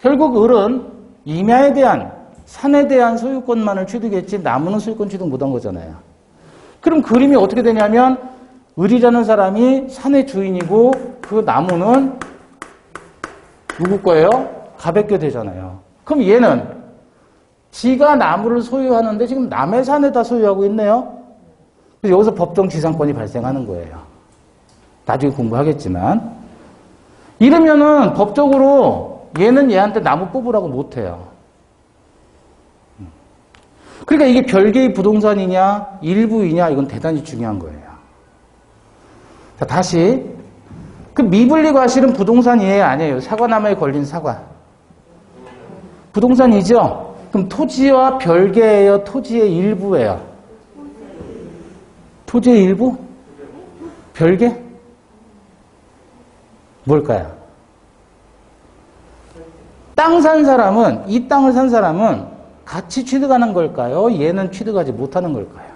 결국 을은 임야에 대한 산에 대한 소유권만을 취득했지 나무는 소유권 취득 못한 거잖아요. 그럼 그림이 어떻게 되냐면 을이라는 사람이 산의 주인이고 그 나무는 누구 거예요? 가베껴 되잖아요. 그럼 얘는 지가 나무를 소유하는데 지금 남의 산에다 소유하고 있네요. 그래서 여기서 법정 지상권이 발생하는 거예요. 나중에 공부하겠지만. 이러면은 법적으로 얘는 얘한테 나무 뽑으라고 못해요. 그러니까 이게 별개의 부동산이냐 일부이냐 이건 대단히 중요한 거예요. 자, 다시 그 미분리 과실은 부동산이에요 아니에요? 사과나무에 걸린 사과 부동산이죠? 그럼 토지와 별개예요? 토지의 일부예요? 토지의 일부? 별개? 뭘까요? 땅 산 사람은 이 땅을 산 사람은 같이 취득하는 걸까요? 얘는 취득하지 못하는 걸까요?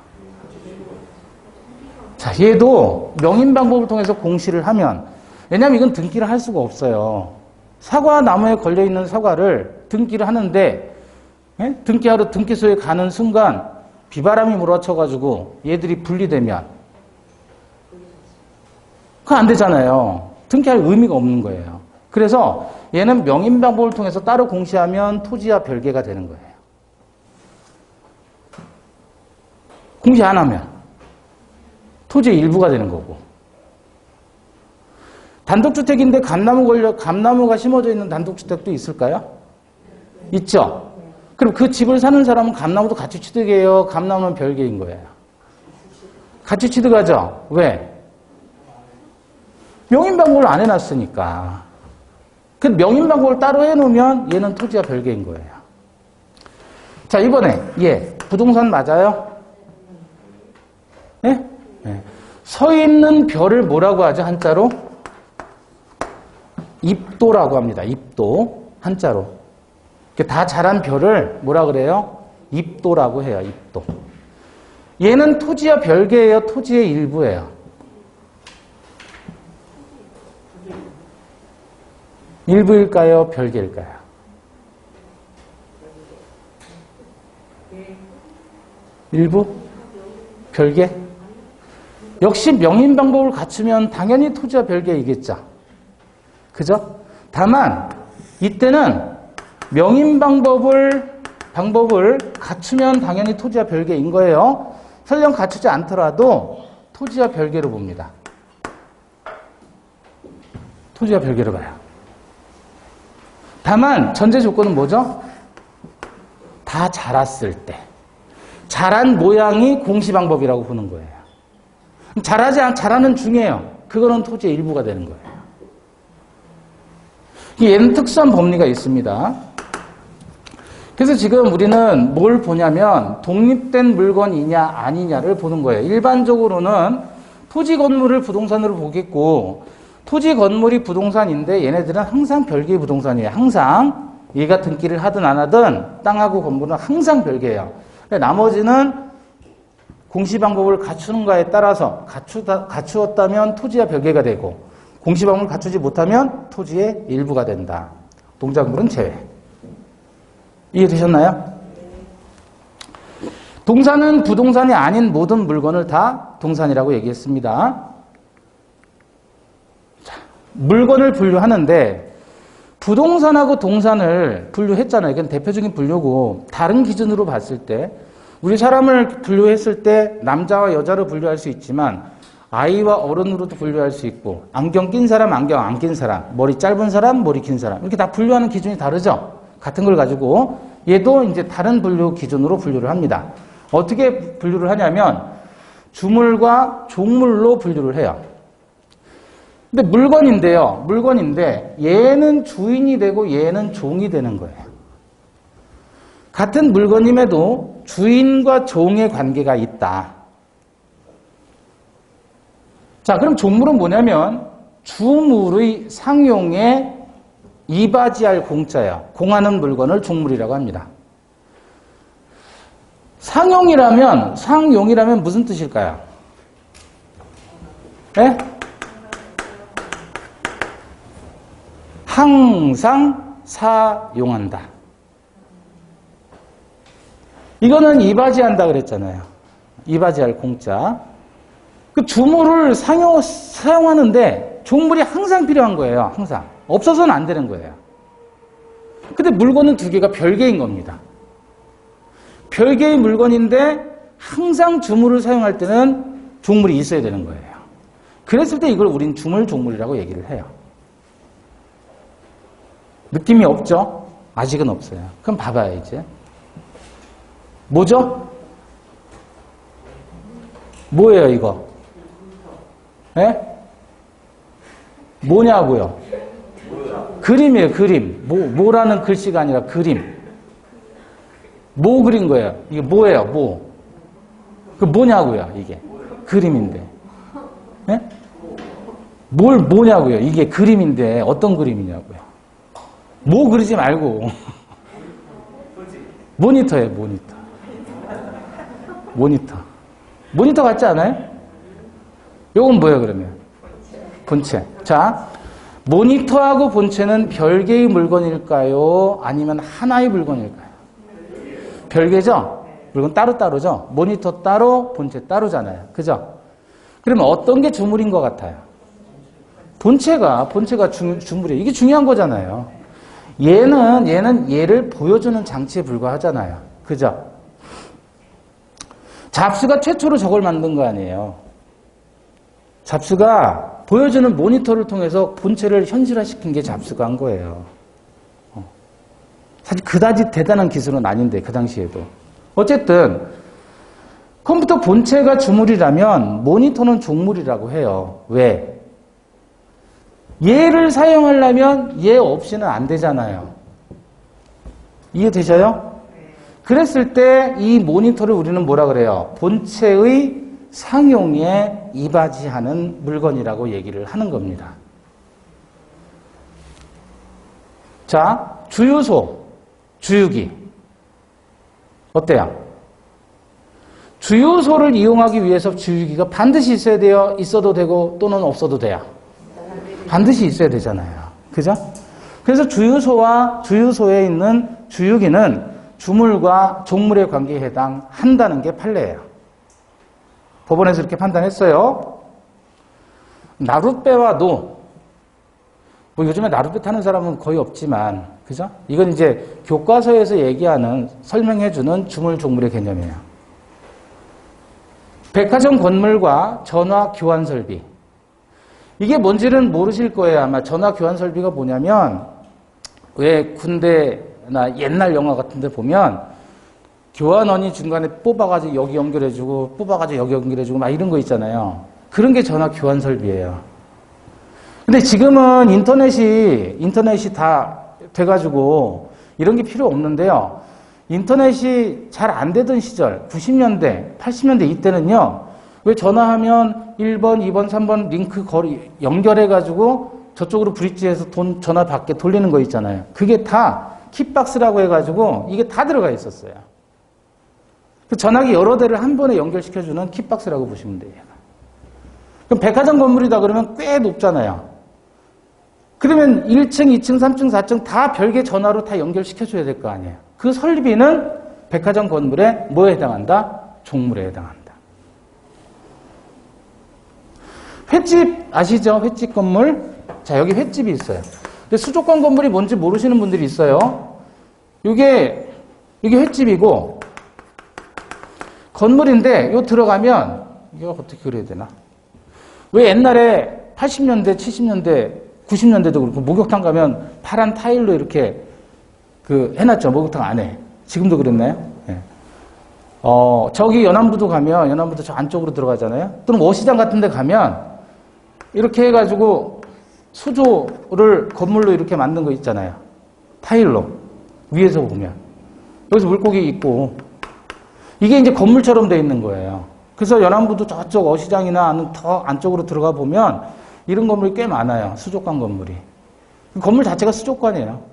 자, 얘도 명인 방법을 통해서 공시를 하면 왜냐하면 이건 등기를 할 수가 없어요. 사과 나무에 걸려있는 사과를 등기를 하는데 등기하러 등기소에 가는 순간 비바람이 몰아쳐가지고 얘들이 분리되면 그거 안 되잖아요. 등기할 의미가 없는 거예요. 그래서 얘는 명인 방법을 통해서 따로 공시하면 토지와 별개가 되는 거예요. 공시 안 하면 토지의 일부가 되는 거고. 단독주택인데 감나무가 심어져 있는 단독주택도 있을까요? 있죠? 그럼 그 집을 사는 사람은 감나무도 같이 취득해요? 감나무는 별개인 거예요? 같이 취득하죠? 왜? 명인방법을 안 해놨으니까. 그 명인방법을 따로 해놓으면 얘는 토지와 별개인 거예요. 자, 이번에 얘 부동산 맞아요? 네? 네. 서 있는 별을 뭐라고 하죠? 한자로? 입도라고 합니다. 입도. 한자로. 다 자란 별을 뭐라 그래요? 입도라고 해요. 입도. 얘는 토지와 별개예요? 토지의 일부예요? 일부일까요? 별개일까요? 일부? 별개? 역시 명인 방법을 갖추면 당연히 토지와 별개이겠죠. 그죠? 다만 이때는 명인 방법을 갖추면 당연히 토지와 별개인 거예요. 설령 갖추지 않더라도 토지와 별개로 봅니다. 토지와 별개로 봐요. 다만 전제 조건은 뭐죠? 다 자랐을 때. 자란 모양이 공시 방법이라고 보는 거예요. 자라는 중이에요. 그거는 토지의 일부가 되는 거예요. 얘는 특수한 법리가 있습니다. 그래서 지금 우리는 뭘 보냐면 독립된 물건이냐 아니냐를 보는 거예요. 일반적으로는 토지 건물을 부동산으로 보겠고 토지 건물이 부동산인데 얘네들은 항상 별개의 부동산이에요. 항상 얘가 등기를 하든 안 하든 땅하고 건물은 항상 별개예요. 근데 나머지는 공시방법을 갖추는가에 따라서 갖추었다면 토지와 별개가 되고 공시방법을 갖추지 못하면 토지의 일부가 된다. 동작물은 제외. 이해되셨나요? 동산은 부동산이 아닌 모든 물건을 다 동산이라고 얘기했습니다. 자, 물건을 분류하는데 부동산하고 동산을 분류했잖아요. 이건 대표적인 분류고 다른 기준으로 봤을 때 우리 사람을 분류했을 때 남자와 여자로 분류할 수 있지만 아이와 어른으로도 분류할 수 있고 안경 낀 사람, 안경 안 낀 사람, 머리 짧은 사람, 머리 긴 사람 이렇게 다 분류하는 기준이 다르죠. 같은 걸 가지고 얘도 이제 다른 분류 기준으로 분류를 합니다. 어떻게 분류를 하냐면 주물과 종물로 분류를 해요. 근데 물건인데 얘는 주인이 되고 얘는 종이 되는 거예요. 같은 물건임에도 주인과 종의 관계가 있다. 자, 그럼 종물은 뭐냐면 주물의 상용에 이바지할 공자예요. 공하는 물건을 종물이라고 합니다. 상용이라면 무슨 뜻일까요? 네? 항상 사용한다. 이거는 이바지한다 그랬잖아요. 이바지할 공짜. 그 주물을 사용하는데 종물이 항상 필요한 거예요. 항상. 없어서는 안 되는 거예요. 근데 물건은 두 개가 별개인 겁니다. 별개의 물건인데 항상 주물을 사용할 때는 종물이 있어야 되는 거예요. 그랬을 때 이걸 우린 주물 종물이라고 얘기를 해요. 느낌이 없죠? 아직은 없어요. 그럼 봐봐요, 이제. 뭐죠? 뭐예요, 이거? 예? 뭐냐고요? 그림이에요, 그림. 뭐라는 글씨가 아니라 그림. 뭐 그린 거예요? 이게 뭐예요, 뭐? 그 뭐냐고요, 이게? 그림인데. 예? 뭐냐고요? 이게 그림인데 어떤 그림이냐고요? 뭐 그리지 말고. 모니터예요, 모니터. 모니터. 모니터 같지 않아요? 요건 뭐예요, 그러면? 본체. 자, 모니터하고 본체는 별개의 물건일까요? 아니면 하나의 물건일까요? 별개죠? 물건 따로따로죠? 모니터 따로, 본체 따로잖아요. 그죠? 그러면 어떤 게 주물인 것 같아요? 본체가 주물이에요. 이게 중요한 거잖아요. 얘는 얘를 보여주는 장치에 불과하잖아요. 그죠? 잡스가 최초로 저걸 만든 거 아니에요. 잡스가 보여주는 모니터를 통해서 본체를 현실화시킨 게 잡스가 한 거예요. 사실 그다지 대단한 기술은 아닌데, 그 당시에도. 어쨌든 컴퓨터 본체가 주물이라면 모니터는 종물이라고 해요. 왜? 얘를 사용하려면 얘 없이는 안 되잖아요. 이해되셔요? 그랬을 때 이 모니터를 우리는 뭐라 그래요? 본체의 상용에 이바지하는 물건이라고 얘기를 하는 겁니다. 자, 주유소, 주유기. 어때요? 주유소를 이용하기 위해서 주유기가 반드시 있어야 돼요? 있어도 되고 또는 없어도 돼요? 반드시 있어야 되잖아요. 그죠? 그래서 주유소에 있는 주유기는 주물과 종물의 관계에 해당한다는 게 판례예요. 법원에서 이렇게 판단했어요. 나룻배와 노. 뭐 요즘에 나룻배 타는 사람은 거의 없지만, 그죠? 이건 이제 교과서에서 얘기하는, 설명해주는 주물, 종물의 개념이에요. 백화점 건물과 전화 교환 설비. 이게 뭔지는 모르실 거예요. 아마 전화 교환 설비가 뭐냐면, 왜 군대나 옛날 영화 같은 데 보면 교환원이 중간에 뽑아가지고 여기 연결해주고 뽑아가지고 여기 연결해주고 막 이런 거 있잖아요. 그런 게 전화 교환 설비예요. 근데 지금은 인터넷이 다 돼가지고 이런 게 필요 없는데요. 인터넷이 잘 안 되던 시절, 90년대, 80년대 이때는요. 왜 전화하면 1번, 2번, 3번 링크 연결해가지고 저쪽으로 브릿지에서 전화 받게 돌리는 거 있잖아요. 그게 다 킥박스라고 해가지고 이게 다 들어가 있었어요. 그 전화기 여러 대를 한 번에 연결시켜주는 킥박스라고 보시면 돼요. 그럼 백화점 건물이다 그러면 꽤 높잖아요. 그러면 1층, 2층, 3층, 4층 다 별개 전화로 다 연결시켜줘야 될 거 아니에요. 그 설비는 백화점 건물에 뭐에 해당한다? 종물에 해당한다. 횟집 아시죠? 횟집 건물. 자, 여기 횟집이 있어요. 근데 수족관 건물이 뭔지 모르시는 분들이 있어요. 이게 횟집이고 건물인데 요 들어가면 이거 어떻게 그려야 되나? 왜 옛날에 80년대, 70년대, 90년대도 그렇고 목욕탕 가면 파란 타일로 이렇게 해놨죠. 목욕탕 안에. 지금도 그랬나요? 네. 저기 연안부도 가면 연안부도 저 안쪽으로 들어가잖아요. 또는 워시장 같은 데 가면 이렇게 해가지고 수조를 건물로 이렇게 만든 거 있잖아요. 타일로. 위에서 보면. 여기서 물고기 있고. 이게 이제 건물처럼 돼 있는 거예요. 그래서 연안부도 저쪽 어시장이나 더 안쪽으로 들어가 보면 이런 건물이 꽤 많아요. 수족관 건물이. 건물 자체가 수족관이에요.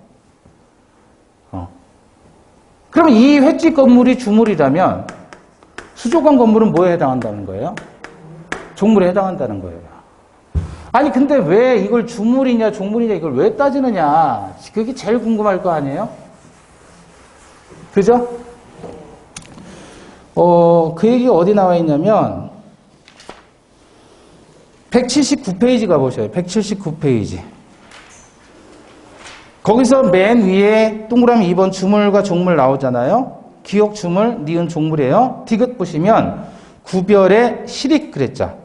그러면 이 횟집 건물이 주물이라면 수족관 건물은 뭐에 해당한다는 거예요? 종물에 해당한다는 거예요. 아니 근데 왜 이걸 주물이냐 종물이냐 이걸 왜 따지느냐. 그게 제일 궁금할 거 아니에요? 그죠? 그 얘기가 어디 나와 있냐면 179페이지 가보셔요. 179페이지. 거기서 맨 위에 동그라미 2번 주물과 종물 나오잖아요. 기역 주물, 니은 종물이에요. 디귿 보시면 구별의 실익 그랬죠.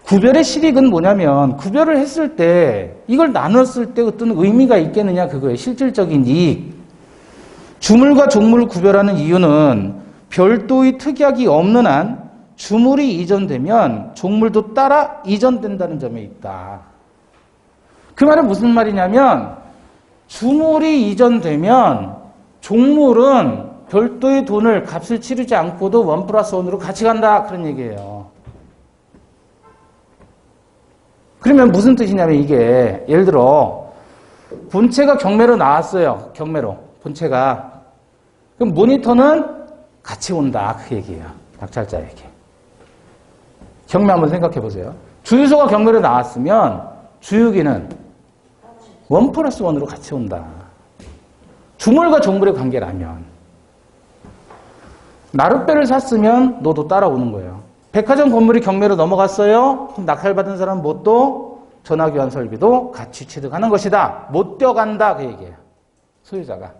구별의 실익은 뭐냐면 구별을 했을 때 이걸 나눴을 때 어떤 의미가 있겠느냐 그거예요. 실질적인 이익. 주물과 종물을 구별하는 이유는 별도의 특약이 없는 한 주물이 이전되면 종물도 따라 이전된다는 점에 있다. 그 말은 무슨 말이냐면 주물이 이전되면 종물은 별도의 돈을 값을 치르지 않고도 1+1으로 같이 간다 그런 얘기예요. 그러면 무슨 뜻이냐면 이게 예를 들어 본체가 경매로 나왔어요. 경매로 본체가 그럼 모니터는 같이 온다 그 얘기예요. 낙찰자 얘기. 경매 한번 생각해 보세요. 주유소가 경매로 나왔으면 주유기는 1+1으로 같이 온다. 주물과 종물의 관계라면 나룻배를 샀으면 너도 따라오는 거예요. 백화점 건물이 경매로 넘어갔어요. 그럼 낙찰받은 사람은 뭣도 전화교환 설비도 같이 취득하는 것이다. 못 뛰어간다 그 얘기예요. 소유자가.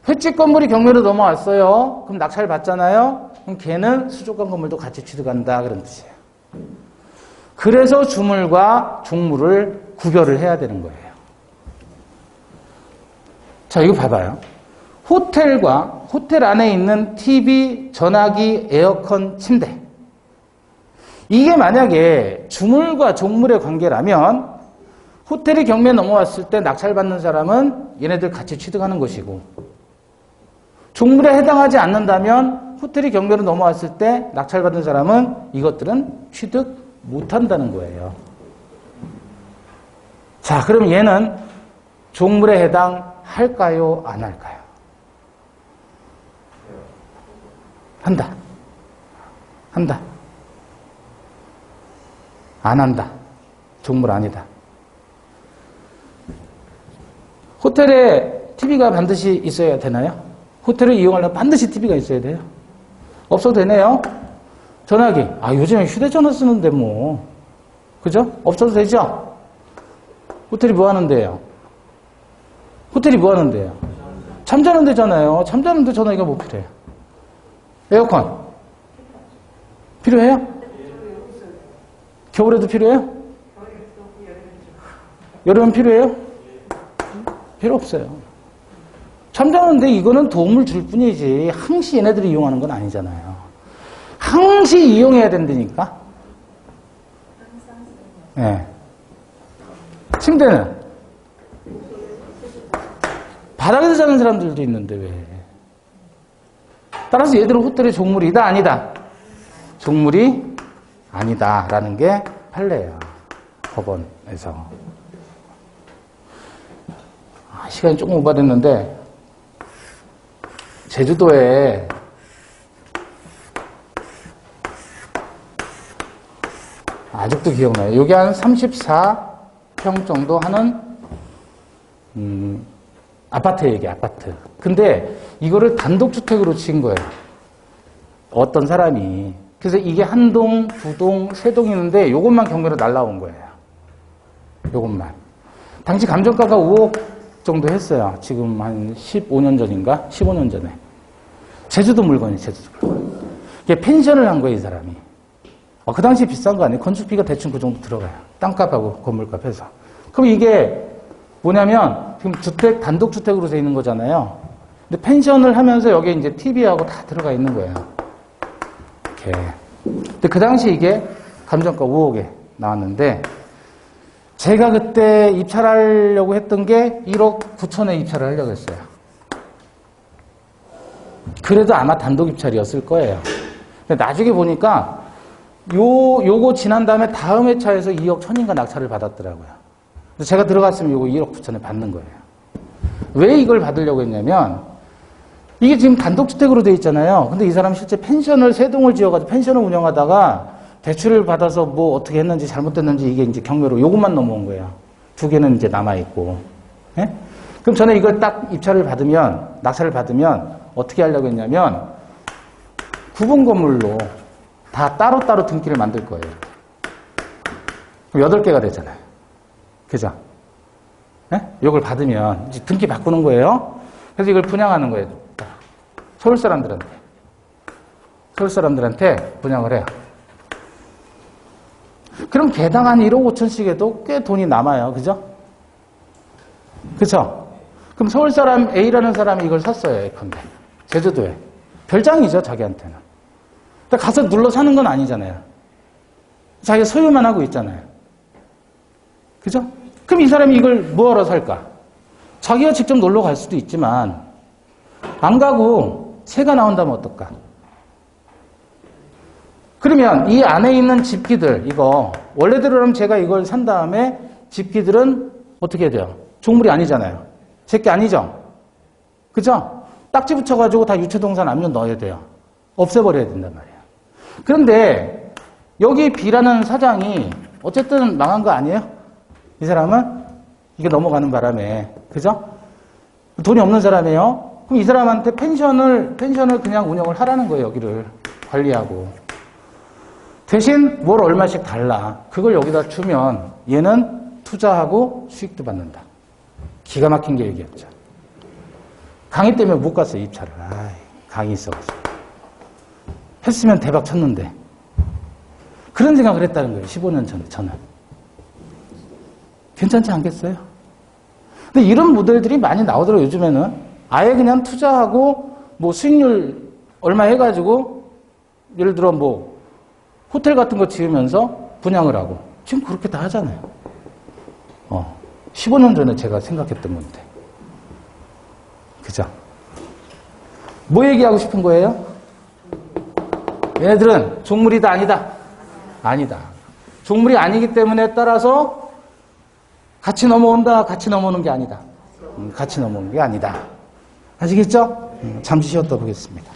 횟집 건물이 경매로 넘어왔어요. 그럼 낙찰 받잖아요. 그럼 걔는 수족관 건물도 같이 취득한다 그런 뜻이에요. 그래서 주물과 종물을 구별을 해야 되는 거예요. 자, 이거 봐봐요. 호텔 안에 있는 TV, 전화기, 에어컨, 침대. 이게 만약에 주물과 종물의 관계라면 호텔이 경매에 넘어왔을 때 낙찰받는 사람은 얘네들 같이 취득하는 것이고 종물에 해당하지 않는다면 호텔이 경매로 넘어왔을 때 낙찰받은 사람은 이것들은 취득 못한다는 거예요. 자, 그럼 얘는 종물에 해당할까요? 안 할까요? 한다. 한다. 안 한다. 종물 아니다. 호텔에 TV가 반드시 있어야 되나요? 호텔을 이용하려면 반드시 TV가 있어야 돼요. 없어도 되네요. 전화기. 요즘에 휴대전화 쓰는데 뭐. 그죠? 없어도 되죠? 호텔이 뭐 하는데요? 호텔이 뭐 하는데요? 잠자는 데잖아요. 잠자는데 전화기가 뭐 필요해요? 에어컨. 필요해요? 겨울에도 필요해요? 여름엔 필요해요? 필요 없어요. 잠자는데 이거는 도움을 줄 뿐이지 항시 얘네들이 이용하는 건 아니잖아요. 항시 이용해야 된다니까. 네. 침대는 바닥에서 자는 사람들도 있는데 왜? 따라서 얘들은 호텔의 종물이다 아니다? 종물이 아니다라는 게 판례예요. 법원에서. 시간이 조금 오버됐는데 제주도에 아직도 기억나요. 여기 한 34평 정도 하는 아파트 얘기야, 아파트. 근데 이거를 단독주택으로 친 거예요. 어떤 사람이. 그래서 이게 한 동, 두 동, 세 동 있는데 요것만 경매로 날라온 거예요. 요것만. 당시 감정가가 5억 정도 했어요. 지금 한 15년 전인가? 15년 전에. 제주도 물건이 제주도 물건. 이게 펜션을 한 거예요, 이 사람이. 그 당시 비싼 거 아니에요? 건축비가 대충 그 정도 들어가요. 땅값하고 건물값 해서. 그럼 이게 뭐냐면 지금 주택, 단독주택으로 돼 있는 거잖아요. 근데 펜션을 하면서 여기에 이제 TV하고 다 들어가 있는 거예요. 이렇게. 근데 그 당시 이게 감정가 5억에 나왔는데 제가 그때 입찰하려고 했던 게 1억 9천에 입찰을 하려고 했어요. 그래도 아마 단독 입찰이었을 거예요. 근데 나중에 보니까 요거 지난 다음에 다음 회차에서 2억 1천인가 낙찰을 받았더라고요. 그래서 제가 들어갔으면 요거 1억 9천에 받는 거예요. 왜 이걸 받으려고 했냐면 이게 지금 단독주택으로 돼 있잖아요. 근데 이 사람이 실제 펜션을 3동을 지어가지고 펜션을 운영하다가 대출을 받아서 뭐 어떻게 했는지 잘못됐는지 이게 이제 경매로 요것만 넘어온 거예요. 2개는 이제 남아있고. 예? 그럼 저는 이걸 딱 입찰을 받으면, 낙찰을 받으면 어떻게 하려고 했냐면 구분 건물로 다 따로따로 등기를 만들 거예요. 그럼 8개가 되잖아요. 그죠? 네? 이걸 받으면 이제 등기 바꾸는 거예요. 그래서 이걸 분양하는 거예요. 서울 사람들한테 분양을 해요. 그럼 개당 한 1억 5천씩 해도 꽤 돈이 남아요. 그죠? 그쵸? 그럼 서울 사람 A라는 사람이 이걸 샀어요. 예컨대. 제주도에. 별장이죠, 자기한테는. 근데 가서 눌러 사는 건 아니잖아요. 자기가 소유만 하고 있잖아요. 그죠? 그럼 이 사람이 이걸 뭐하러 살까? 자기가 직접 놀러 갈 수도 있지만 안 가고 새가 나온다면 어떨까? 그러면 이 안에 있는 집기들, 이거 원래대로라면 제가 이걸 산 다음에 집기들은 어떻게 해야 돼요? 종물이 아니잖아요. 제게 아니죠? 그죠? 딱지 붙여가지고 다 유체동산 압류 넣어야 돼요. 없애버려야 된단 말이에요. 그런데 여기 B라는 사장이 어쨌든 망한 거 아니에요? 이 사람은 이게 넘어가는 바람에, 그죠? 돈이 없는 사람이에요. 그럼 이 사람한테 펜션을 그냥 운영을 하라는 거예요. 여기를 관리하고. 대신 뭘 얼마씩 달라. 그걸 여기다 주면 얘는 투자하고 수익도 받는다. 기가 막힌 계획이었죠. 강의 때문에 못 갔어요, 입찰을. 강의 있어가지고. 했으면 대박 쳤는데. 그런 생각을 했다는 거예요, 15년 전에, 저는. 괜찮지 않겠어요? 근데 이런 모델들이 많이 나오더라고요, 요즘에는. 아예 그냥 투자하고, 뭐 수익률 얼마 해가지고, 예를 들어 뭐, 호텔 같은 거 지으면서 분양을 하고. 지금 그렇게 다 하잖아요. 15년 전에 제가 생각했던 건데. 그죠? 뭐 얘기하고 싶은 거예요? 얘네들은 종물이다, 아니다? 아니다. 종물이 아니기 때문에 따라서 같이 넘어온다, 같이 넘어오는 게 아니다. 같이 넘어오는 게 아니다. 아시겠죠? 잠시 쉬었다 보겠습니다.